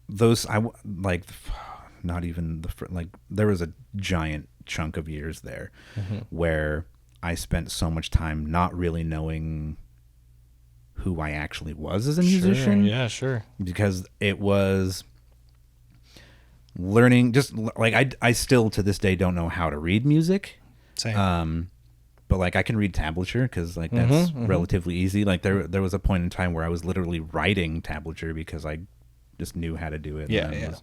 those, not even there was a giant chunk of years there where I spent so much time not really knowing who I actually was as a musician. Yeah, sure. Because it was learning, just like I still to this day don't know how to read music. Same. But like I can read tablature because like that's relatively easy. Like there was a point in time where I was literally writing tablature because I just knew how to do it. Yeah.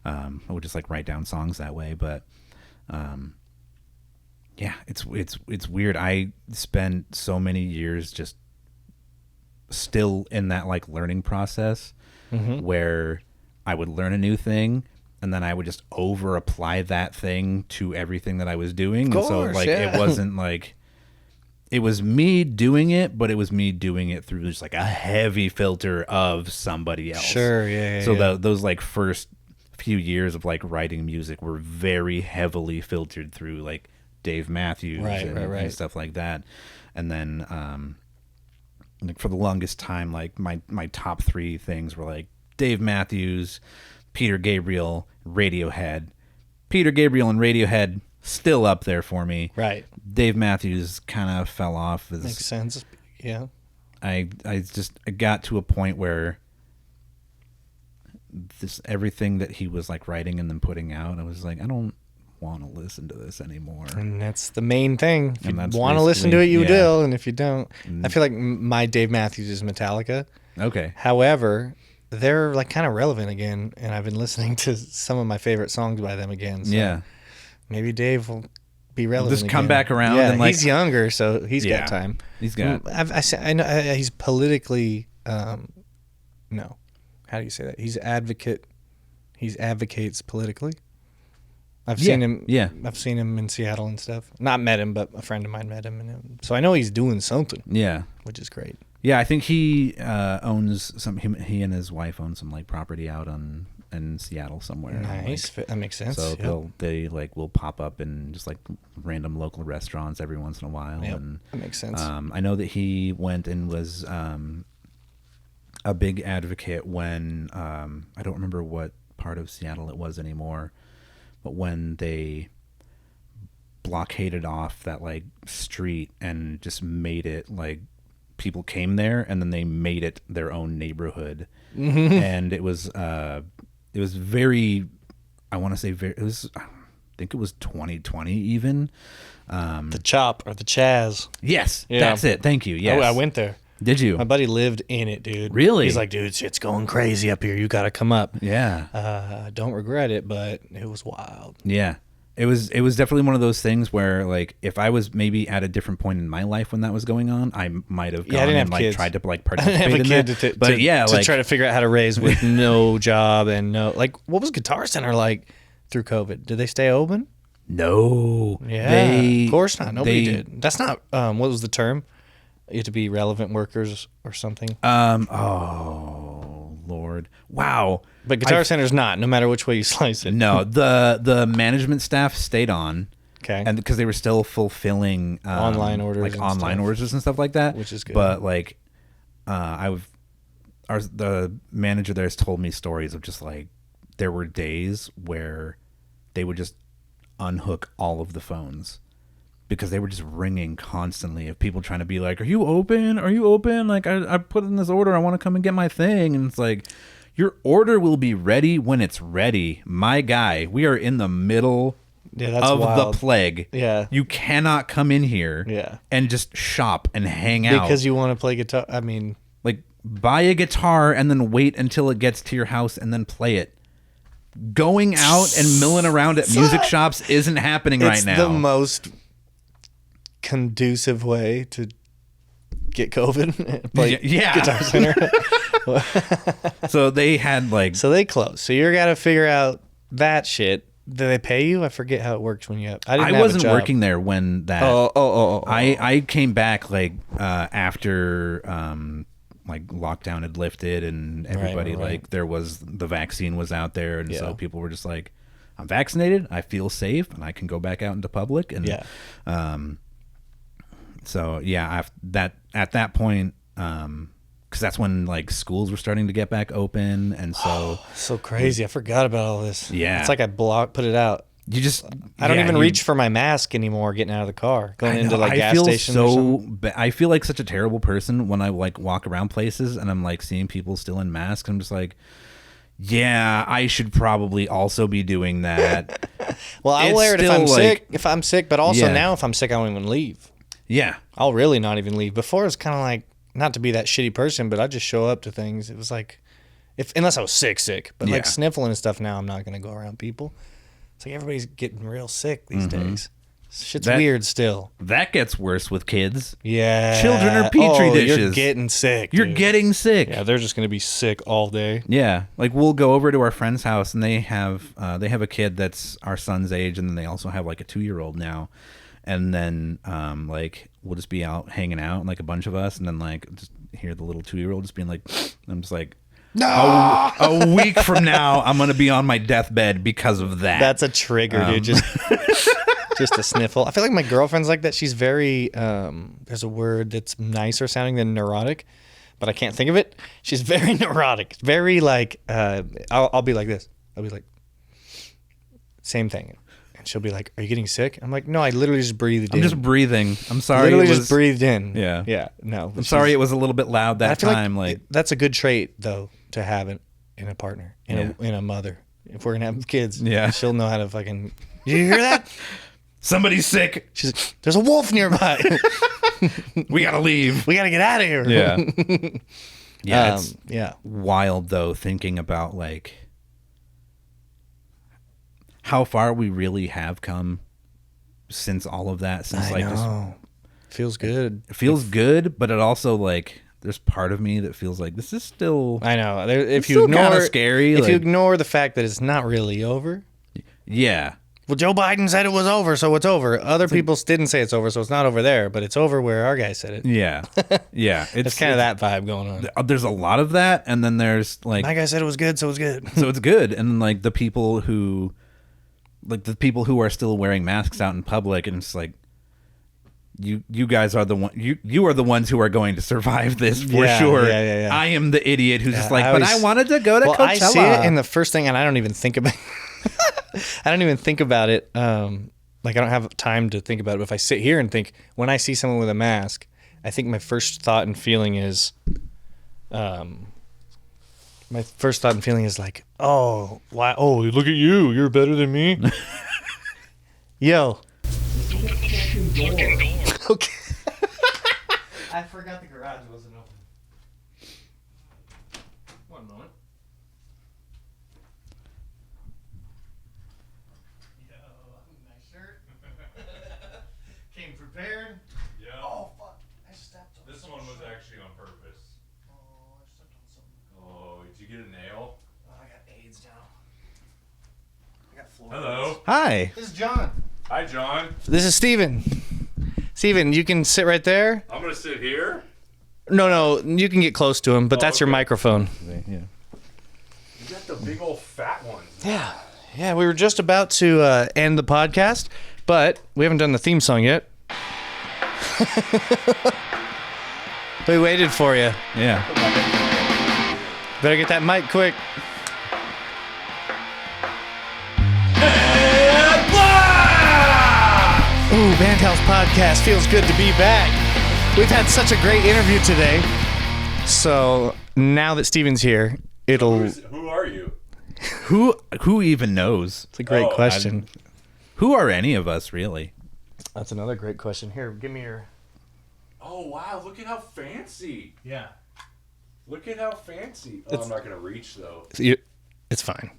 I would just like write down songs that way. But it's weird. I spent so many years just still in that like learning process where I would learn a new thing and then I would just over apply that thing to everything that I was doing. Of course, and so like it wasn't like it was me doing it, but it was me doing it through just like a heavy filter of somebody else. Sure, So those like first few years of like writing music were very heavily filtered through like Dave Matthews and stuff like that. And then like for the longest time, like my top 3 things were like Dave Matthews, Peter Gabriel, Radiohead. Peter Gabriel and Radiohead still up there for me. Right. Dave Matthews kind of fell off. Makes sense. Yeah. I got to a point where everything that he was like writing and then putting out, I was like, I don't want to listen to this anymore. And that's the main thing. If you want to listen to it, you will. And if you don't, I feel like my Dave Matthews is Metallica. Okay. However, they're like kind of relevant again, and I've been listening to some of my favorite songs by them again. So maybe Dave will be relevant. Just come back around. Yeah, and like, he's younger, so he's got time. He's got. I know he's politically. No, how do you say that? He's advocate. He advocates politically. I've seen him. Yeah, I've seen him in Seattle and stuff. Not met him, but a friend of mine met him, and so I know he's doing something. Yeah, which is great. Yeah, I think he owns some. He and his wife own some like property out in Seattle somewhere. Nice, that makes sense. So they like will pop up in just like random local restaurants every once in a while. Yep, and that makes sense. I know that he went and was a big advocate when I don't remember what part of Seattle it was anymore. But when they blockaded off that like street and just made it like people came there and then they made it their own neighborhood, and it was very, I want to say very, it was, I think it was 2020 even. The Chop or the Chaz. Yes, that's it. Thank you. Yes, I went there. Did you? My buddy lived in it, dude. Really? He's like, dude, shit's going crazy up here. You got to come up. Yeah. Don't regret it, but it was wild. Yeah. It was definitely one of those things where, like, if I was maybe at a different point in my life when that was going on, I might have gone and like tried to like participate in that. But to try to figure out how to raise with no job and no, like, what was Guitar Center like through COVID? Did they stay open? No. Yeah, of course not. Nobody did. That's not what was the term? You have to be relevant workers or something. Oh Lord, wow. But Guitar Center's not, no matter which way you slice it. No, the management staff stayed on. Okay. And because they were still fulfilling online orders, like online orders and stuff like that, which is good. But like, the manager there has told me stories of just like there were days where they would just unhook all of the phones because they were just ringing constantly of people trying to be like, "Are you open? Are you open? Like, I put in this order. I want to come and get my thing." And it's like, your order will be ready when it's ready, my guy. We are in the middle of the plague. Yeah. You cannot come in here and just shop and hang out. Because you want to play guitar. I mean, like, buy a guitar and then wait until it gets to your house and then play it. Going out and milling around at music shops isn't happening right now. It's the most conducive way to get COVID. Play Guitar Center. So they had like... So they closed. So you got to figure out that shit. Do they pay you? I forget how it works when you have... I wasn't working there when that... Oh. I came back like after like lockdown had lifted and everybody like there was... The vaccine was out there and so people were just like, I'm vaccinated, I feel safe, and I can go back out into public. And so yeah, at that point... because that's when like schools were starting to get back open, and so so crazy. I forgot about all this. Yeah, it's like I put it out. You just I don't even reach for my mask anymore. Getting out of the car, going into like gas stations. I feel like such a terrible person when I like walk around places and I'm like seeing people still in masks. I'm just like, yeah, I should probably also be doing that. Well, I'll wear it if I'm sick. If I'm sick, but also now if I'm sick, I won't even leave. Yeah, I'll really not even leave. Before it was kind of like, not to be that shitty person, but I just show up to things. It was like, unless I was sick, but like sniffling and stuff. Now I'm not going to go around people. It's like everybody's getting real sick these days. Shit's weird still. That gets worse with kids. Yeah. Children are petri dishes. You're getting sick. You're getting sick. Yeah, they're just going to be sick all day. Yeah. Like we'll go over to our friend's house and they have a kid that's our son's age, and then they also have like a 2-year-old now. And then like we'll just be out hanging out, like a bunch of us, and then like just hear the little 2-year-old just being like, I'm just like, no, a week from now I'm gonna be on my deathbed because of that. That's a trigger, dude. Just a sniffle. I feel like my girlfriend's like that. She's very there's a word that's nicer sounding than neurotic, but I can't think of it. She's very neurotic. Very like I'll be like this. I'll be like, same thing. She'll be like, "Are you getting sick?" I'm like, "No, I literally just breathed in." I'm just breathing. I'm sorry. Literally just breathed in. Yeah. Yeah. No. I'm sorry it was a little bit loud that time. Like that's a good trait though to have in a partner, in a mother. If we're gonna have kids, she'll know how to fucking. Did you hear that? Somebody's sick. She's like, "There's a wolf nearby. We gotta leave. We gotta get out of here." Yeah. It's wild though, thinking about like how far we really have come since all of that. Since I know. Feels good. It feels good, but it also like there's part of me that feels like this is still. I know. If you ignore kind of scary, if you ignore the fact that it's not really over. Yeah. Well, Joe Biden said it was over, so it's over. Other people didn't say it's over, so it's not over there, but it's over where our guy said it. Yeah. Yeah. It's kind of that vibe going on. There's a lot of that, and then there's like my guy said it was good, so it's good. So it's good, and then like the people who are still wearing masks out in public, and it's like you guys are the one you are the ones who are going to survive this for sure. Yeah. I am the idiot who's just like, I wanted to go to Coachella. I see it in the first thing, and I don't even think about. I don't even think about it. Like I don't have time to think about it. But if I sit here and think, when I see someone with a mask, I think my first thought and feeling is, like, oh, why? Oh, look at you. You're better than me. Yo. Okay. I forgot the garage wasn't open. One moment. Yo, I'm actually on purpose. Oh, I stepped on something. Oh, did you get a nail? Oh, I got AIDS now. I got floor. Hello. Hi. This is John. Hi, John. This is Steven. Steven, you can sit right there. I'm gonna sit here. No, you can get close to him, but that's your okay. microphone. Yeah. You got the big old fat ones. Yeah, we were just about to end the podcast, but we haven't done the theme song yet. We waited for you. Yeah. Better get that mic quick. Ooh, BandHouse Podcast. Feels good to be back. We've had such a great interview today. So now that Steven's here, Who are you? Who even knows? It's a great question. Who are any of us, really? That's another great question. Here, give me your... Oh, wow. Look at how fancy. Yeah. Look at how fancy. Oh, I'm not going to reach, though. It's fine.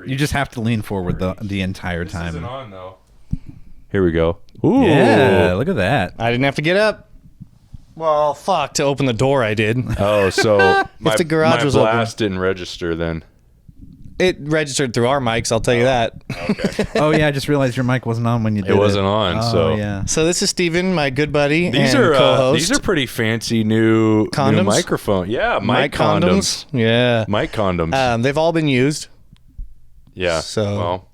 You just have to lean forward the entire This time. isn't on, though. Here we go. Ooh. Yeah, look at that. I didn't have to get up. Well, fuck, to open the door I did. Oh, so the garage was my open. blast didn't register then. It registered through our mics, I'll tell you that. Okay. Oh, yeah, I just realized your mic wasn't on when you did it. It wasn't on, Oh, so... yeah. So this is Steven, my good buddy These and are co-host. these are pretty fancy new Condoms? microphone. Yeah, mic condoms. Yeah. Mic condoms. They've all been used. Yeah. So- Well,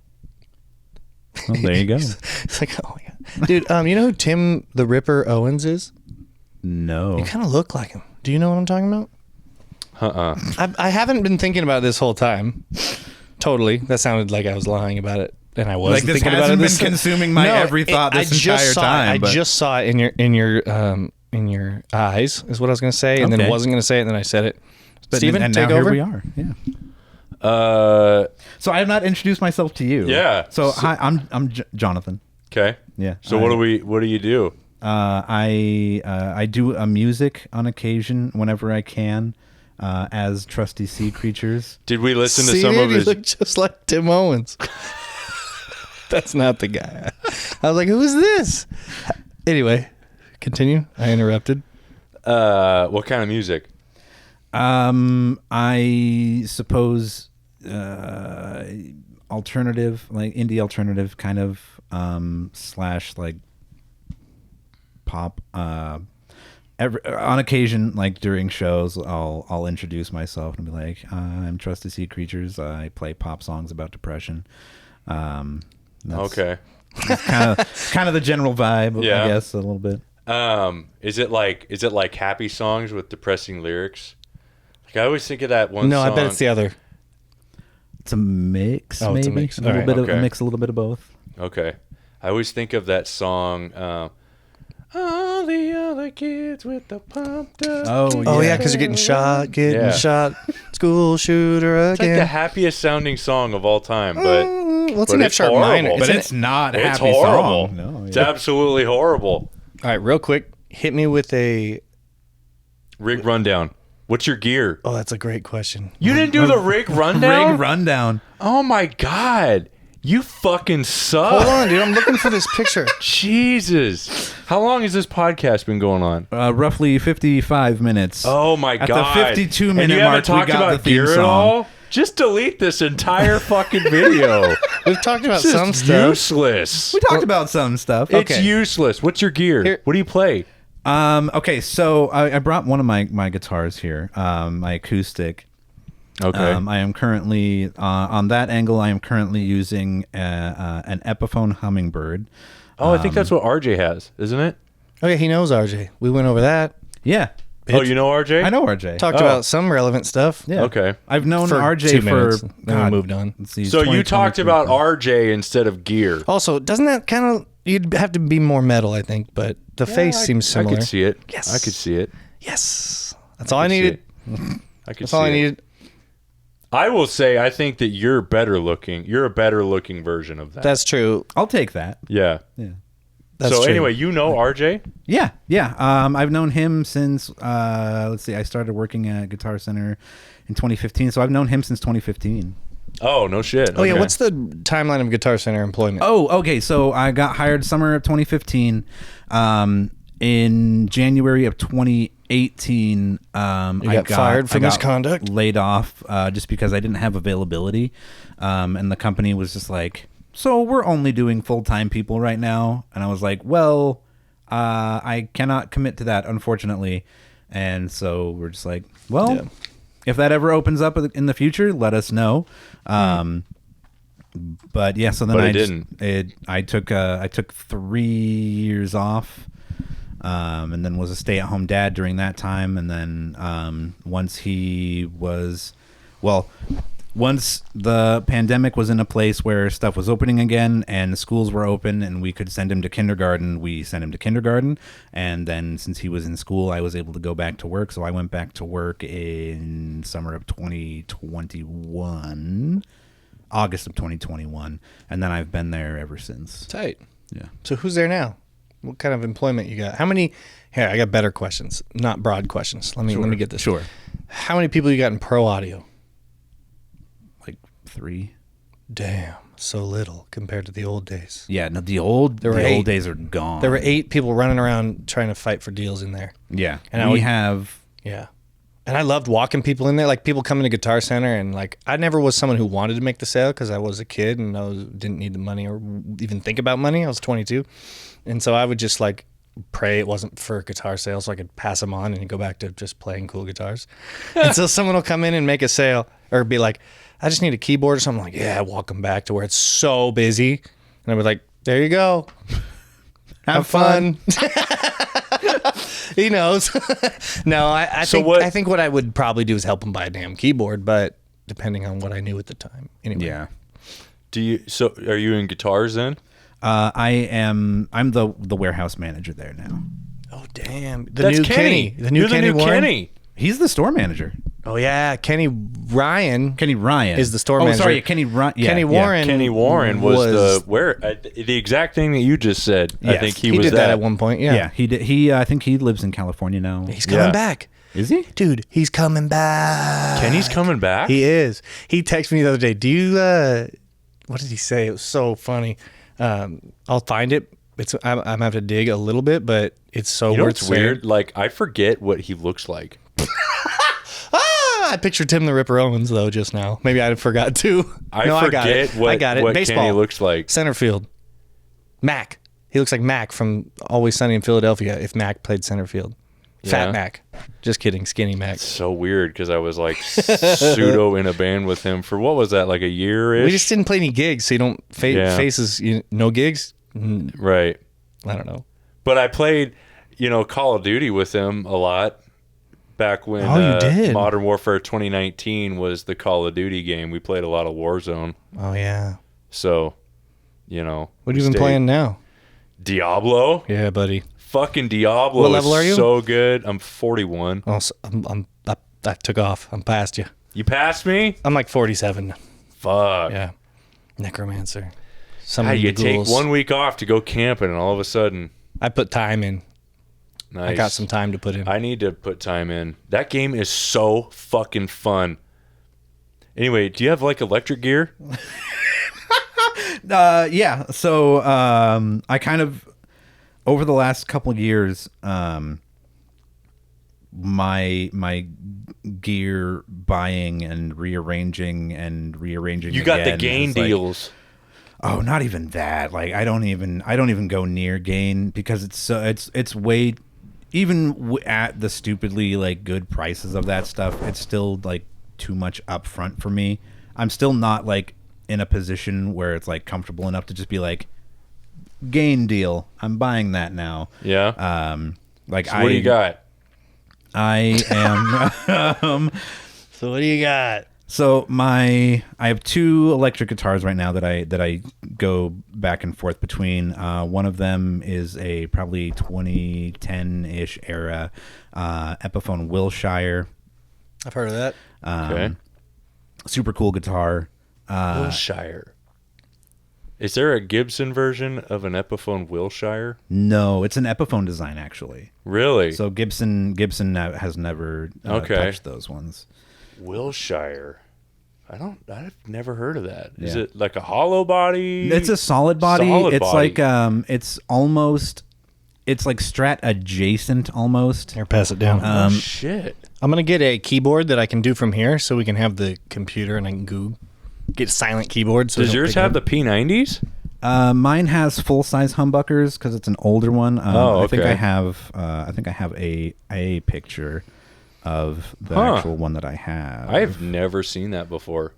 Well, there you go. It's like, oh my god. Dude, you know who Tim the Ripper Owens is? No. You kind of look like him. Do you know what I'm talking about? I haven't been thinking about it this whole time. Totally. That sounded like I was lying about it. And I wasn't Like this thinking about it. hasn't been consuming my every thought this entire time. I just saw it in your eyes is what I was going to say, and then Okay. wasn't going to say it, and then I said it. Steven, and take now over. here we are. Yeah. uh, So I have not introduced myself to you. Yeah. So hi, I'm Jonathan. okay. Yeah. So what do you do? I do a music on occasion whenever I can, as Trusty Sea Creatures. Did we listen to See, some dude, of you his? look just like Tim Owens. That's not the guy. I was like, who is this? Anyway, continue. I interrupted. What kind of music? I suppose alternative, like indie alternative, kind of slash like pop. On occasion, like during shows, I'll introduce myself and be like, "I'm Trusty Sea Creatures. I play pop songs about depression." Okay. Kind of the general vibe, Yeah. I guess, a little bit. Is it like happy songs with depressing lyrics? Like I always think of that one. No, song. I bet it's the other. It's a mix, Oh, maybe it's a mix. a little All bit right. of Okay. a mix, a little bit of both. Okay. I always think of that song. All the other kids with the pumped up. Oh yeah, because you're getting shot, Yeah. school shooter It's like the again. happiest sounding song of all time, but Well, it's but an F it's sharp horrible. minor. But an- it's not a it's happy horrible. song. No, It's yeah. absolutely horrible. All right, real quick, hit me with a. Rig rundown. What's your gear? Oh, that's a great question. You didn't do the rig rundown? Rig rundown. Oh my god. You fucking suck. Hold on, dude. I'm looking for this picture. Jesus. How long has this podcast been going on? Roughly 55 minutes. Oh my At god. the 52 minute and you mark, haven't talked we got about the theme gear at song. all? Just delete this entire fucking video. We've talked about It's some just stuff. useless. We talked about some stuff. It's Okay. useless. What's your gear? Here- What do you play? Okay, so I brought one of my guitars here, my acoustic. Okay. I am currently on that angle. I am currently using an Epiphone Hummingbird. I think that's what RJ has, isn't it? Oh yeah, he knows RJ. We went over that. Yeah, Oh, you know RJ? I know RJ. Talked Oh. about some relevant stuff. Yeah. Okay. I've known For RJ 2 for minutes, then we God, moved on. let's see, So you talked 2023. about RJ instead of gear. Also, doesn't that kind of you'd have to be more metal, I think, but the face seems similar. I could see it. Yes. I could see it. Yes, that's all I could see needed. I could That's see all I it. needed. I will say I think that you're better looking. You're a better looking version of that. That's true. I'll take that. yeah. Yeah. That's so true. anyway, you know RJ? Yeah, yeah. I've known him since let's see. I started working at Guitar Center in 2015, so I've known him since 2015. Oh, no shit. Oh yeah, Okay. what's the timeline of Guitar Center employment? Oh, okay. So I got hired summer of 2015, in January of 2018, I got fired for misconduct? Laid off just because I didn't have availability. And the company was just like, so we're only doing full-time people right now. And I was like, well, I cannot commit to that, unfortunately. And so we're just like, well, if that ever opens up in the future, let us know. But yeah, so then I took 3 years off. And then was a stay-at-home dad during that time. And then once the pandemic was in a place where stuff was opening again and the schools were open and we could send him to kindergarten, we sent him to kindergarten. And then since he was in school, I was able to go back to work. So I went back to work in summer of 2021, August of 2021. And then I've been there ever since. Tight. Yeah. So who's there now? What kind of employment you got? How many? Here, I got better questions, not broad questions. Let me get this. Sure. How many people you got in pro audio? Like 3. Damn, so little compared to the old days. Yeah, no, the old days are gone. There were 8 people running around trying to fight for deals in there. Yeah, and and I loved walking people in there. Like people come into Guitar Center, and like I never was someone who wanted to make the sale because I was a kid and didn't need the money or even think about money. I was 22. And so I would just like pray it wasn't for guitar sales so I could pass them on and go back to just playing cool guitars. And so someone will come in and make a sale or be like, I just need a keyboard or something. Like, yeah, walk them back to where it's so busy. And I'd be like, there you go. Have fun. He knows. No, I think what I would probably do is help him buy a damn keyboard, but depending on what I knew at the time. Anyway. Yeah. So are you in guitars then? I'm the warehouse manager there now. Oh damn! That's new Kenny. The new Kenny Warren? Kenny. He's the store manager. Oh yeah, Kenny Ryan is the store manager. Oh, sorry, Kenny Ryan. Yeah, Kenny Warren. Kenny Warren was the exact thing that you just said. Yes, I think he did that at one point. Yeah, yeah, he did. He I think he lives in California now. He's coming back. Is he? Dude, he's coming back. Kenny's coming back? He is. He texted me the other day. Do you what did he say? It was so funny. I'll find it. I'm gonna have to dig a little bit, but it's so worth it's weird. Like I forget what he looks like. I pictured Tim the Ripper Owens though just now. Maybe I forgot too. I got it. What Baseball. Kenny looks like. Center field. Mac. He looks like Mac from Always Sunny in Philadelphia. If Mac played center field. Fat Mac. Just kidding. Skinny Mac. It's so weird because I was like pseudo in a band with him for what was that, like a year-ish? We just didn't play any gigs, so you don't faces. No gigs. Right. I don't know. But I played, Call of Duty with him a lot back when you did. Modern Warfare 2019 was the Call of Duty game. We played a lot of Warzone. Oh yeah. So, What have you been playing now? Diablo. Yeah, buddy. Fucking Diablo. What level are you? So good. I'm 41. Oh, I took off. I'm past you. You passed me? I'm like 47. Fuck. Yeah. Necromancer. You take 1 week off to go camping, and all of a sudden, I put time in. Nice. I got some time to put in. I need to put time in. That game is so fucking fun. Anyway, do you have like electric gear? Yeah. So I kind of over the last couple of years, my gear buying and rearranging. You got the gain deals. Oh, not even that. Like I don't even go near gain because it's way even at the stupidly like good prices of that stuff. It's still like too much upfront for me. I'm still not like in a position where it's like comfortable enough to just be like gain deal. I'm buying that now. Yeah. Like so what do you got? I am. So what do you got? So I have 2 electric guitars right now that I go back and forth between. One of them is a probably 2010-ish era Epiphone Wilshire. I've heard of that. Okay. Super cool guitar. Wilshire. Is there a Gibson version of an Epiphone Wilshire? No, it's an Epiphone design actually. Really? So Gibson has never touched those ones. Wilshire. I've never heard of that. Is it like a hollow body? It's a solid body. It's like it's like Strat adjacent almost. Here, pass it down. Oh shit! I'm gonna get a keyboard that I can do from here, so we can have the computer and I can get a silent keyboard. So does yours have the P90s? Mine has full size humbuckers because it's an older one. okay. I think I have a picture of the actual one that I have. I've never seen that before.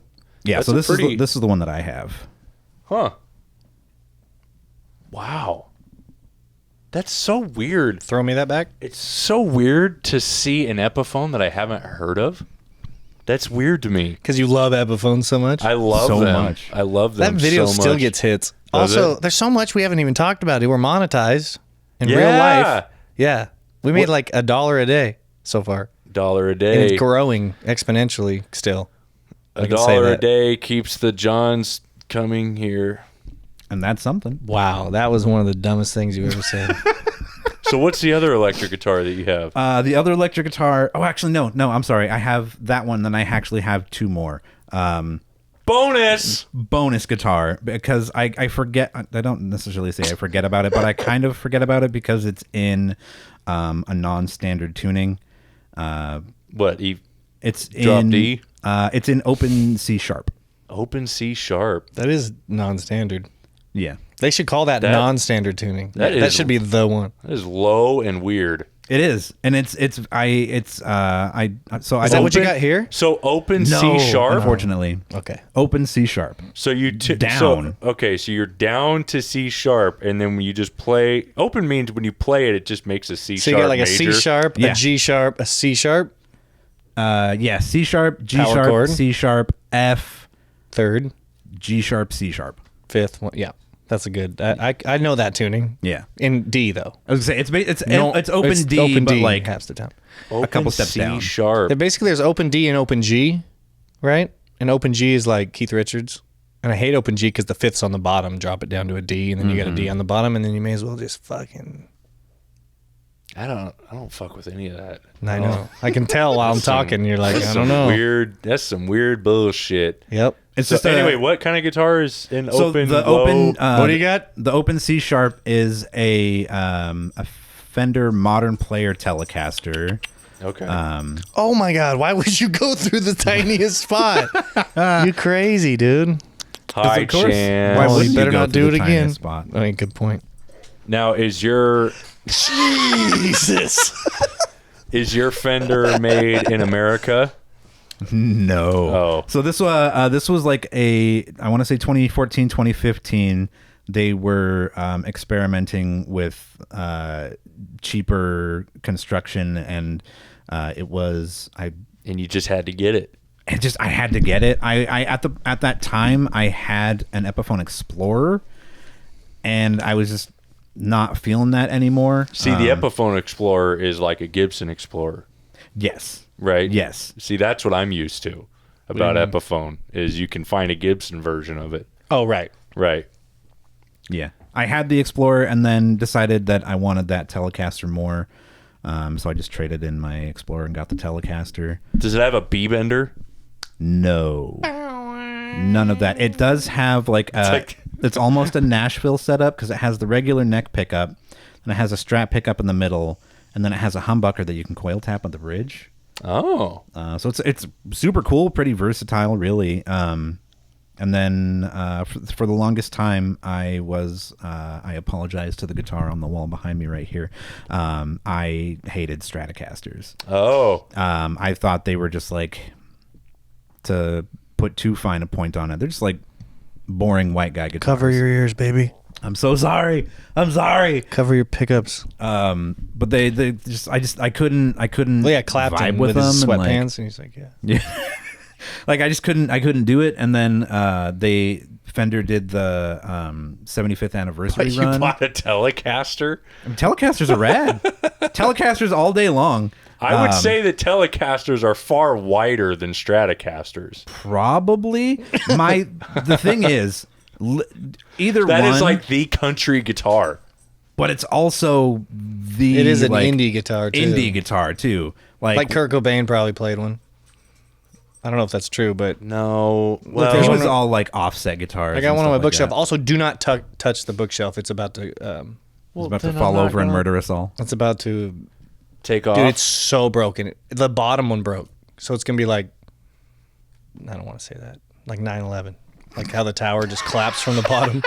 Yeah, That's so this pretty... is the one that I have. Huh. Wow. That's so weird. Throw me that back. It's so weird to see an Epiphone that I haven't heard of. That's weird to me. Because you love Epiphones so much. I love so them. much. I love them. That video so still much. gets hits. Does Also, it? there's so much we haven't even talked about. We're monetized in real Yeah. life. Yeah. We made like $1 a day so far. $1 a And day. it's growing exponentially still. $1 a day keeps the Johns coming here. And that's something. Wow, that was one of the dumbest things you ever said. So what's the other electric guitar that you have? The other electric guitar. Oh, actually, no. I'm sorry. I have that one. Then I actually have two more. Bonus Guitar, because I forget. I don't necessarily say I forget about it, but I kind of forget about it because it's in a non-standard tuning. What? It's Drop in D? It's in open C sharp. Open C sharp. That is non-standard. Yeah, They should call that non-standard tuning. that That is- should be the one. That is low and weird. it is, and so I Is that what you got here? So open No, C sharp. unfortunately. Okay. Open C sharp. So you Down. So you're down to C sharp, and then when you just play. Open means when you play it, it just makes a C So sharp. you got like a major. C sharp, Yeah. a G sharp, a C sharp, Yeah, C sharp, G Power sharp, chord. C sharp, F, third, G sharp, C sharp. fifth one. Yeah, that's a good. I know that tuning. Yeah. In D though. I was gonna say it's No, open D, but like half the time. Open couple steps C down. sharp. Basically, there's open D and open G, right? And open G is like Keith Richards. And I hate open G because the fifth's on the bottom. Drop it down to a D, and then you got a D on the bottom, and then you may as well just fucking. I don't fuck with any of that. I know. I can tell while I'm talking. You're like, I don't know. That's some weird bullshit. Yep. it's So just anyway, what kind of guitar is in so open? the low? open What do you got? The open C sharp is a Fender Modern Player Telecaster. Okay. Oh my God! Why would you go through the tiniest spot? You crazy, dude. High of course. chance. Why Well, wouldn't you better go not through do the it again. tiniest spot? I mean, good point. Now is your Jesus. is your Fender made in America? No. Oh. So this was like I want to say 2014, 2015. They were experimenting with cheaper construction, and it was And you just had to get it. I had to get it. I at that time I had an Epiphone Explorer, and I was just not feeling that anymore. See, the Epiphone Explorer is like a Gibson Explorer, Yes. right? Yes. See, that's what I'm used to about Epiphone is you can find a Gibson version of it. Oh right. Right. Yeah. I had the Explorer and then decided that I wanted that Telecaster more. So I just traded in my Explorer and got the Telecaster. Does it have a B bender? No. None of that. It does have it's almost a Nashville setup because it has the regular neck pickup, and it has a Strat pickup in the middle, and then it has a humbucker that you can coil tap on the bridge. Oh. So it's super cool, pretty versatile, really. And then for the longest time, I apologized to the guitar on the wall behind me right here. I hated Stratocasters. Oh. I thought they were just like, to put too fine a point on it, they're just like boring white guy guitars. Cover your ears, baby. I'm so sorry. I'm sorry. Cover your pickups. But they just I couldn't Well, yeah, Clapton vibe with his them and, like, sweatpants, and he's like, yeah. yeah. Like I couldn't do it. And then Fender did the 75th anniversary You run. bought a Telecaster? I mean, Telecasters are rad. Telecasters all day long. I would say that Telecasters are far wider than Stratocasters. Probably. The thing is, either That one, is like the country guitar. but it's also the It is an like, indie guitar too. indie guitar too. Like Kurt Cobain probably played one. I don't know if that's true, but No. It Well, was all like offset guitars. I got and one on stuff my like bookshelf. that. Also, do not touch the bookshelf. It's about to It's about to fall over and murder us all. It's about to take off. Dude, it's so broken. The bottom one broke. So it's going to be like, I don't want to say that, like 9/11. Like how the tower just collapsed from the bottom. And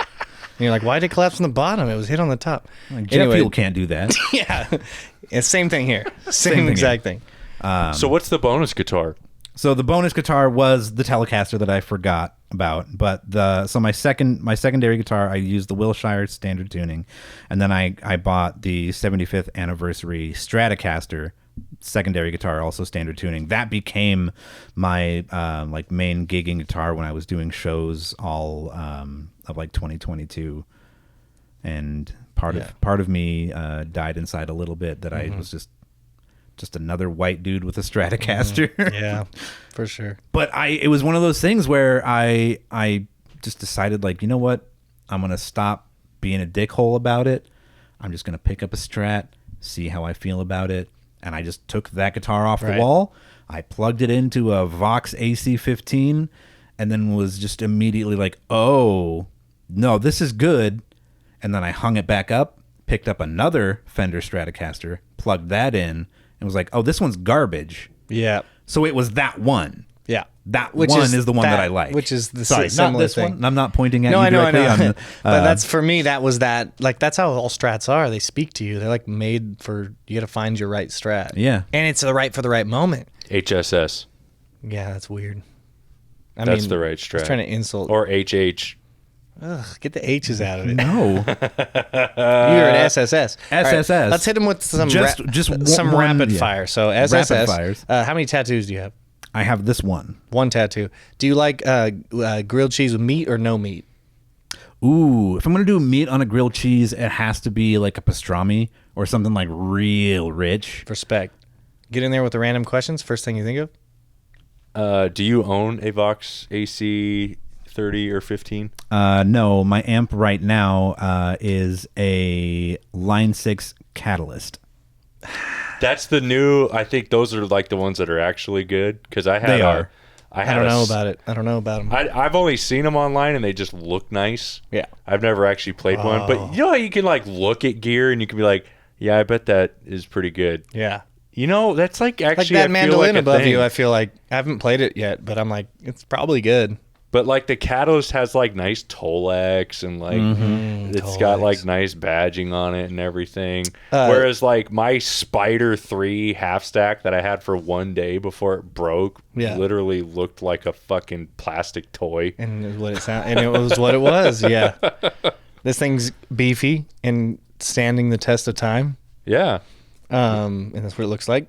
you're like, why did it collapse from the bottom? It was hit on the top. Like, jet fuel can't do that. Yeah. Same thing here. Same exact thing. So what's the bonus guitar? So the bonus guitar was the Telecaster that I forgot about, but my secondary guitar, I used the Wilshire standard tuning, and then I bought the 75th anniversary Stratocaster secondary guitar, also standard tuning. That became my like main gigging guitar when I was doing shows all of like 2022, and part of me died inside a little bit that I was just another white dude with a Stratocaster. Yeah, for sure. But it was one of those things where I just decided, like, you know what? I'm going to stop being a dickhole about it. I'm just going to pick up a Strat, see how I feel about it. And I just took that guitar off the wall. I plugged it into a Vox AC-15 and then was just immediately like, oh, no, this is good. And then I hung it back up, picked up another Fender Stratocaster, plugged that in, and was like, oh, this one's garbage. Yeah. So it was that one. Yeah. That which one is the one that I like. Which is the Sorry, similar not this thing. one. I'm not pointing at you I directly. know. But that's, for me, that was that. Like, that's how all Strats are. They speak to you. They're like made for, you got to find your right Strat. Yeah. And it's for the right moment. HSS. Yeah, that's weird. That's the right Strat. I was trying to insult. Or HH. Ugh, get the H's out of it. No. You're an SSS. SSS. Right, let's hit him with some some rapid fire. So SSS. Rapid fires. How many tattoos do you have? I have this one. One tattoo. Do you like grilled cheese with meat or no meat? Ooh, if I'm going to do meat on a grilled cheese, it has to be like a pastrami or something like real rich. Respect. Get in there with the random questions. First thing you think of? Do you own a Vox AC 30 or 15? No, my amp right now is a Line 6 Catalyst. That's the new. I think those are like the ones that are actually good because I had. I don't know about it. I don't know about them. I've only seen them online and they just look nice. Yeah. I've never actually played one, but you know how you can like look at gear and you can be like, yeah, I bet that is pretty good. Yeah. You know, that's like actually like that mandolin like above you. I feel like I haven't played it yet, but I'm like, it's probably good. But like the Catalyst has like nice Tolex and like it's got like nice badging on it and everything. Whereas like my Spider 3 half stack that I had for one day before it broke literally looked like a fucking plastic toy. And it was what it was. Yeah. This thing's beefy and standing the test of time. Yeah. And that's what it looks like.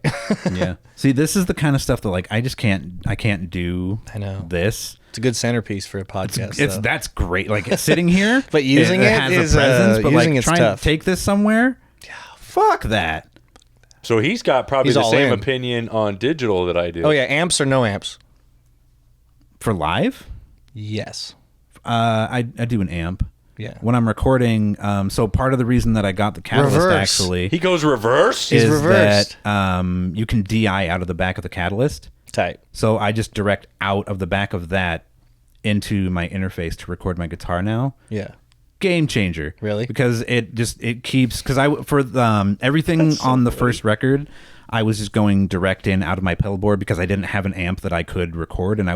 Yeah. See, this is the kind of stuff that like I can't do. I know. This. It's a good centerpiece for a podcast. That's great. Like sitting here, but using it has is a presence. But using like it's trying tough. to take this somewhere, fuck that. So he's got probably He's the all same in. opinion on digital that I do. Oh yeah, amps or no amps? For live, yes. I do an amp. Yeah. When I'm recording, so part of the reason that I got the Catalyst actually he goes reverse. He's is reversed. that you can DI out of the back of the Catalyst. Tight. So I just direct out of the back of that into my interface to record my guitar now. Yeah. Game changer. Really? Because it keeps, because everything on the first record, I was just going direct in out of my pedal board because I didn't have an amp that I could record, and I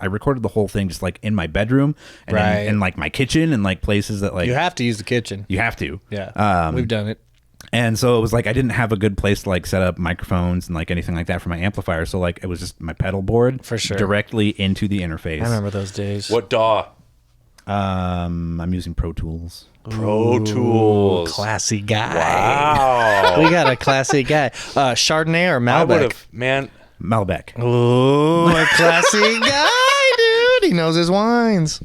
recorded the whole thing just like in my bedroom and in like my kitchen and like places that like You have to use the kitchen. you have to. Yeah. We've done it. And so it was like I didn't have a good place to like set up microphones and like anything like that for my amplifier. So like it was just my pedal board For sure. directly into the interface. I remember those days. What DAW? I'm using Pro Tools. Pro Tools. Classy guy. Wow. We got a classy guy. Chardonnay or I would Malbec? have, man. Malbec. Oh, a classy guy, dude. He knows his wines.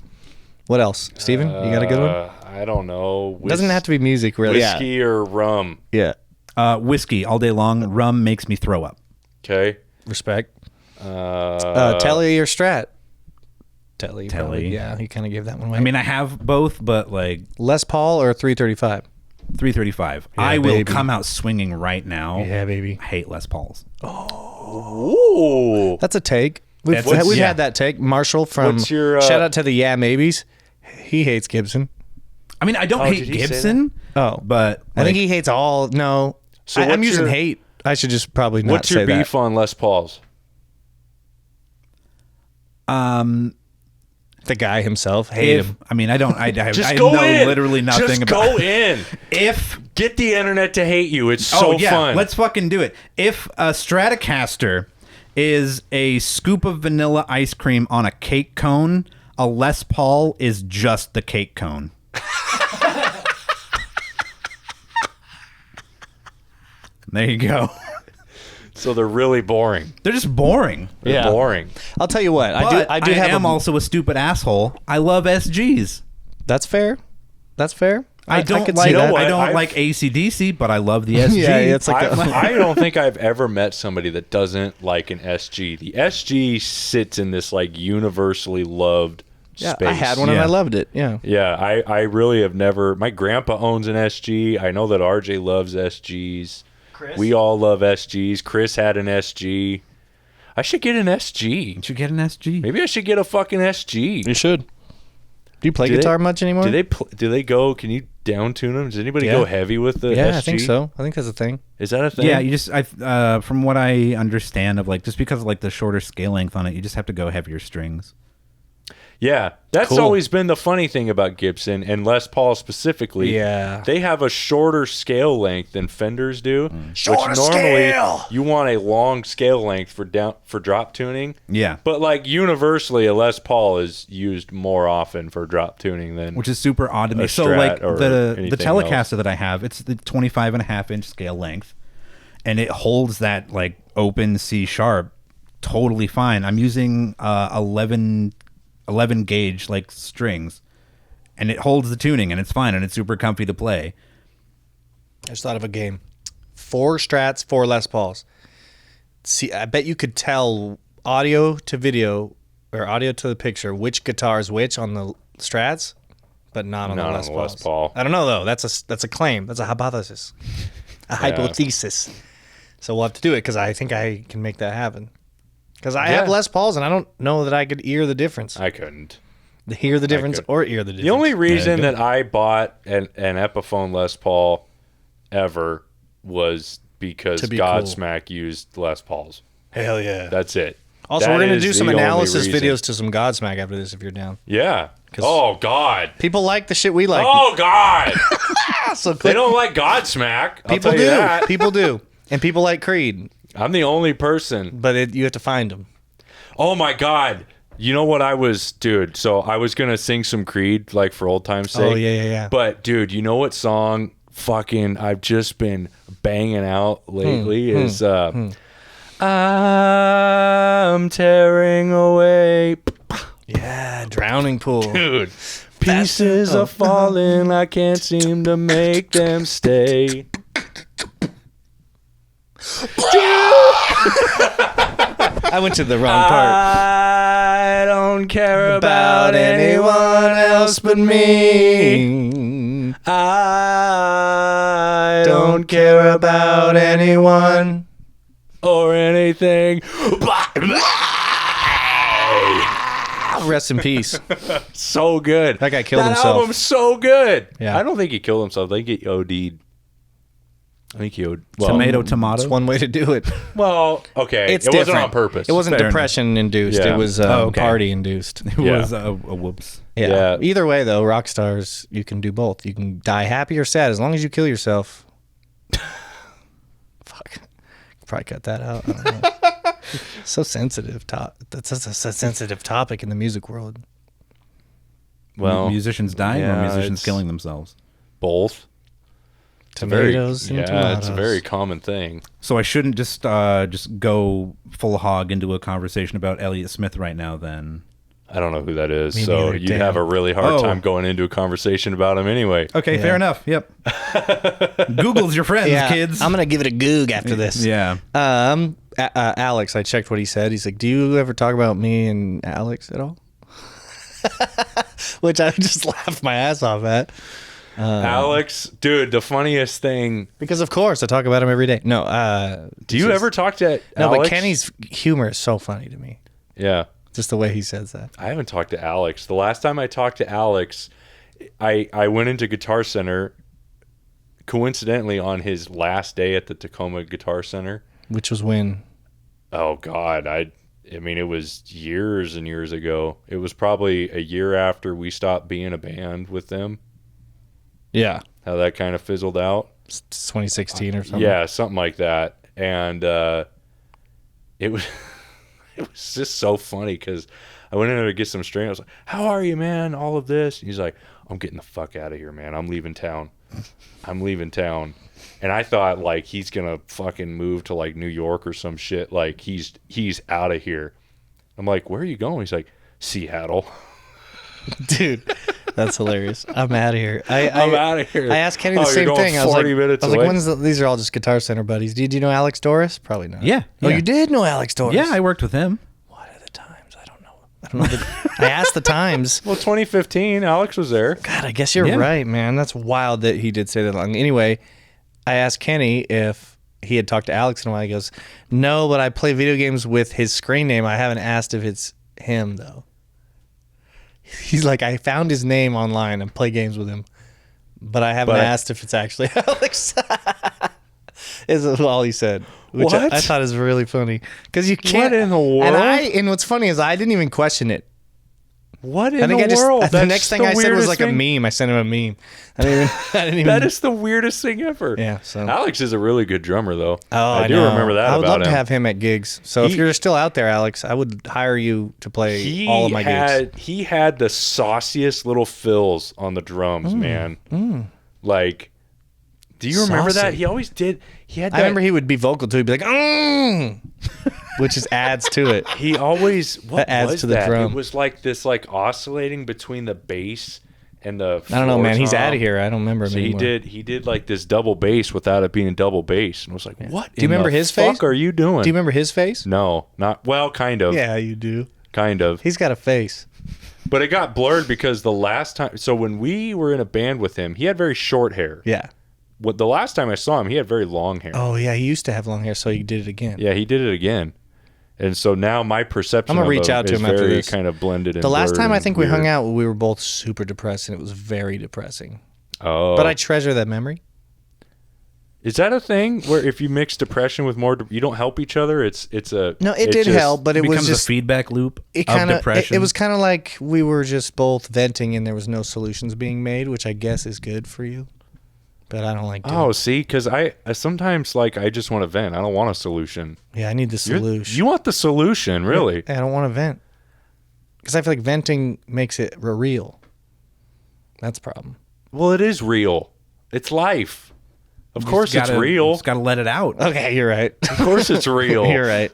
What else? Steven, you got a good one? I don't know. Doesn't have to be music, really. Whiskey or rum? Yeah. Whiskey all day long. Rum makes me throw up. Okay. Respect. Telly or Strat? Telly. Probably. Yeah, he kind of gave that one away. I mean, I have both, but like Les Paul or 335? 335. Yeah, I will baby. come out swinging right now. Yeah, baby. I hate Les Pauls. Ooh. That's a take. We've had that take. Marshall from What's your, shout out to the Yeah Maybes. He hates Gibson. I mean, I don't hate Gibson. But I think he hates all. No, so I'm using hate. I should just probably not say that. What's your beef on Les Pauls? The guy himself, hate him. I mean, I don't. I just I go know in. literally nothing just about. Go in. Get the internet to hate you. It's so fun. Let's fucking do it. If a Stratocaster is a scoop of vanilla ice cream on a cake cone, a Les Paul is just the cake cone. There you go. So they're really boring. They're just boring. They're boring. I'll tell you what. But I am also a stupid asshole. I love SGs. That's fair. I don't like AC/DC, but I love the SG. Yeah, it's like I don't think I've ever met somebody that doesn't like an SG. The SG sits in this like universally loved space. I had one and I loved it. Yeah. Yeah, I really have never. My grandpa owns an SG. I know that RJ loves SGs. Chris? We all love SGs. Chris had an SG. I should get an SG. You should get an SG. Maybe I should get a fucking SG. You should. Do you play guitar much anymore? Do they go? Can you down tune them? Does anybody go heavy with the SG? Yeah, I think so. I think that's a thing. Is that a thing? Yeah, you just from what I understand of like just because of like the shorter scale length on it, you just have to go heavier strings. Yeah, that's always been the funny thing about Gibson and Les Paul specifically. Yeah, they have a shorter scale length than Fenders do. Shorter which normally scale. You want a long scale length for drop tuning. Yeah, but like universally, a Les Paul is used more often for drop tuning than which is super odd to me. So like the Telecaster that I have, it's the 25.5-inch scale length, and it holds that like open C sharp totally fine. I'm using 11 gauge like strings, and it holds the tuning and it's fine and it's super comfy to play. I just thought of a game. 4 Strats, 4 Les Pauls. See, I bet you could tell audio to video or audio to the picture which guitar is which on the Strats, but not on the Les Pauls. I don't know though. That's a claim. That's a hypothesis. Hypothesis. So we'll have to do it because I think I can make that happen. Because I have Les Pauls, and I don't know that I could hear the difference. I couldn't. Hear the difference or ear the difference. The only reason that I bought an Epiphone Les Paul ever was because Godsmack used Les Pauls. Hell yeah. That's it. Also, we're going to do some analysis videos to some Godsmack after this if you're down. Yeah. Oh, God. People like the shit we like. Oh, God. So they don't like Godsmack. People do. People do. And people like Creed. I'm the only person. But you have to find them. Oh, my God. You know what I was... Dude, so I was going to sing some Creed, like, for old time's sake. Oh, yeah. But, dude, you know what song fucking I've just been banging out lately is... I'm tearing away... Yeah, Drowning Pool. Dude, pieces are falling. I can't seem to make them stay. I went to the wrong part. I don't care about anyone else but me. I don't care about anyone or anything. Rest in peace. So good. That guy killed himself. That album's so good. Yeah. I don't think he killed himself. I think he OD'd. Tomato. It's one way to do it. Well, okay. It's it different. wasn't on purpose. It wasn't depression induced. Yeah. It was party induced. It was a whoops. Yeah. Either way, though, rock stars, you can do both. You can die happy or sad as long as you kill yourself. Fuck. Probably cut that out. I don't know. So sensitive. That's a sensitive topic in the music world. Well, musicians dying or musicians killing themselves? Both. Tomatoes and tomatoes. It's a very common thing. So I shouldn't just go full hog into a conversation about Elliott Smith right now, then? I don't know who that is, so you'd have a really hard time going into a conversation about him anyway. Okay, fair enough. Yep. Google's your friends, kids. I'm going to give it a goog after this. Yeah. Alex, I checked what he said. He's like, do you ever talk about me and Alex at all? Which I just laughed my ass off at. Alex, dude, the funniest thing. Because, of course, I talk about him every day. No. Do you ever talk to Alex? No, but Kenny's humor is so funny to me. Yeah. Just the way he says that. I haven't talked to Alex. The last time I talked to Alex, I went into Guitar Center coincidentally on his last day at the Tacoma Guitar Center. Which was when? Oh God, I mean, it was years and years ago. It was probably a year after we stopped being a band with them. Yeah. How that kind of fizzled out. 2016 or something. Yeah, something like that. And it was it was just so funny because I went in there to get some string. I was like, "How are you, man? All of this?" And he's like, "I'm getting the fuck out of here, man. I'm leaving town. I'm leaving town." And I thought like he's gonna fucking move to like New York or some shit. Like he's out of here. I'm like, "Where are you going?" He's like, "Seattle." Dude, that's hilarious. I'm out of here. I'm out of here. I asked Kenny the same thing. I was like, these are all just Guitar Center buddies. Did you know Alex Doris? Probably not. Yeah. Oh, you did know Alex Doris? Yeah, I worked with him. What are the times? I don't know. I asked the times. Well, 2015, Alex was there. God, I guess you're right, man. That's wild that he did say that long. Anyway, I asked Kenny if he had talked to Alex in a while. He goes, "No, but I play video games with his screen name. I haven't asked if it's him, though." He's like, "I found his name online and play games with him, but I haven't asked if it's actually Alex." Is all he said, which I thought is really funny because you can't. What in the world? And what's funny is I didn't even question it. What in the world? The next thing I said was like a meme. I sent him a meme. I didn't even. That is the weirdest thing ever. Yeah. So Alex is a really good drummer, though. Oh, I do remember that. I would about love to him. have him at gigs. So if you're still out there, Alex, I would hire you to play all of my gigs. He had the sauciest little fills on the drums, man. Like, do you remember that? He always did. He had. That, I remember he would be vocal too. He'd be like, which just adds to it. He always that adds to the drum. It was like this, like oscillating between the bass and the. I don't know, man. He's out of here. I don't remember him anymore. He did like this double bass without it being a double bass, and I was like, "What? Do you remember his face? Fuck, are you doing? Do you remember his face? No, not well. Kind of. Yeah, you do. Kind of. He's got a face. But it got blurred because the last time. So when we were in a band with him, he had very short hair. Yeah. The last time I saw him, he had very long hair. Oh yeah, he used to have long hair, so he did it again. Yeah, he did it again. And so now my perception I'm gonna reach out to him after this. Kind of blended in. The last time I think we hung out, we were both super depressed, and it was very depressing. Oh. But I treasure that memory. Is that a thing where if you mix depression with more, you don't help each other? It did help, but it was just a feedback loop of depression. It was kind of like we were just both venting, and there was no solutions being made, which I guess is good for you. But I don't like doing it. See, because I sometimes like I just want to vent. I don't want a solution. Yeah, I need the solution. You want the solution, really? I don't want to vent. Because I feel like venting makes it real. That's the problem. Well, it is real. It's life. Of course it's real. Just got to let it out. Okay, you're right. Of course it's real. You're right.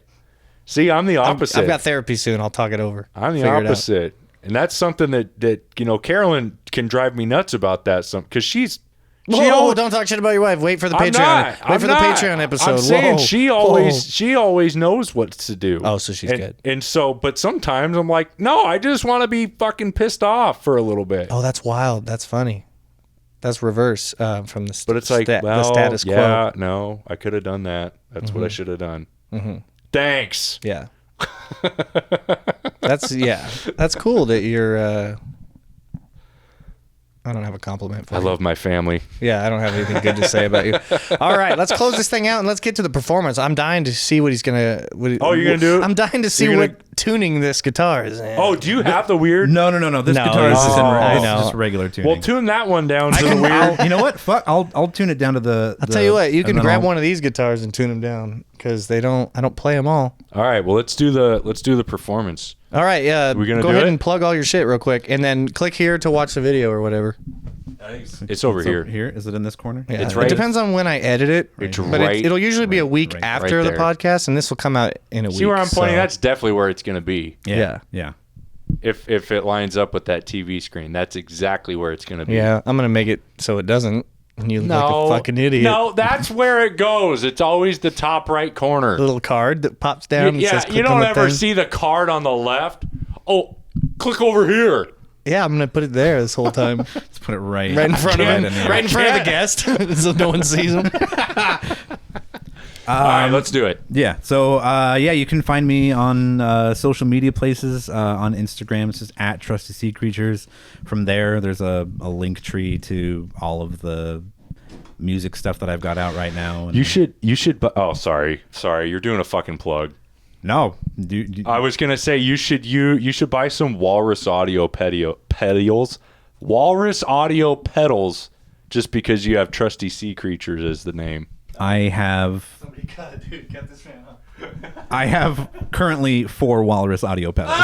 See, I'm the opposite. I've got therapy soon. I'll talk it over. I'm the opposite. And that's something that Carolyn can drive me nuts about that. Because she's... Whoa, don't talk shit about your wife. Wait for the Patreon. Wait for the Patreon episode. I'm saying she always knows what to do. Oh, so she's good. And so, but sometimes I'm like, no, I just want to be fucking pissed off for a little bit. Oh, that's wild. That's funny. That's reverse from the But it's like, the status quo. Yeah, no, I could have done that. That's what I should have done. Mm-hmm. Thanks. Yeah. That's cool that you're... I don't have a compliment for you. I love my family. Yeah, I don't have anything good to say about you. All right, let's close this thing out and let's get to the performance. I'm dying to see what he's going to... you're going to do it? I'm dying to see what tuning this guitar is. Oh, do you have the weird... No. This guitar is just regular tuning. Well, tune that one down to the weird... You know what? Fuck, I'll tune it down to the... I'll tell you what, you can grab one of these guitars and tune them down because I don't play them all. All right, well, let's do the performance. All right, yeah. We're gonna go ahead and plug all your shit real quick, and then click here to watch the video or whatever. It's over here. Here? Is it in this corner? Yeah, it's right. It depends on when I edit it. It's but right. It'll usually be a week after the podcast, and this will come out in a week. See where I'm pointing? That's definitely where it's going to be. Yeah. If it lines up with that TV screen, that's exactly where it's going to be. Yeah, I'm going to make it so it doesn't. And you look like a fucking idiot. No, that's where it goes. It's always the top right corner. The little card that pops down. And says, you don't ever see the card on the left. Oh, click over here. Yeah, I'm gonna put it there this whole time. Let's put it right in front of him, right in front of the guest, so no one sees him. All right, let's do it. Yeah. So, you can find me on social media places. On Instagram, it's just at Trusty Sea Creatures. From there, there's a link tree to all of the music stuff that I've got out right now. And you should. Oh, sorry. You're doing a fucking plug. No, I was gonna say you should buy some Walrus Audio pedals. Walrus Audio pedals, just because you have Trusty Sea Creatures as the name. I have. Somebody cut this man off. I have currently 4 Walrus Audio pedals.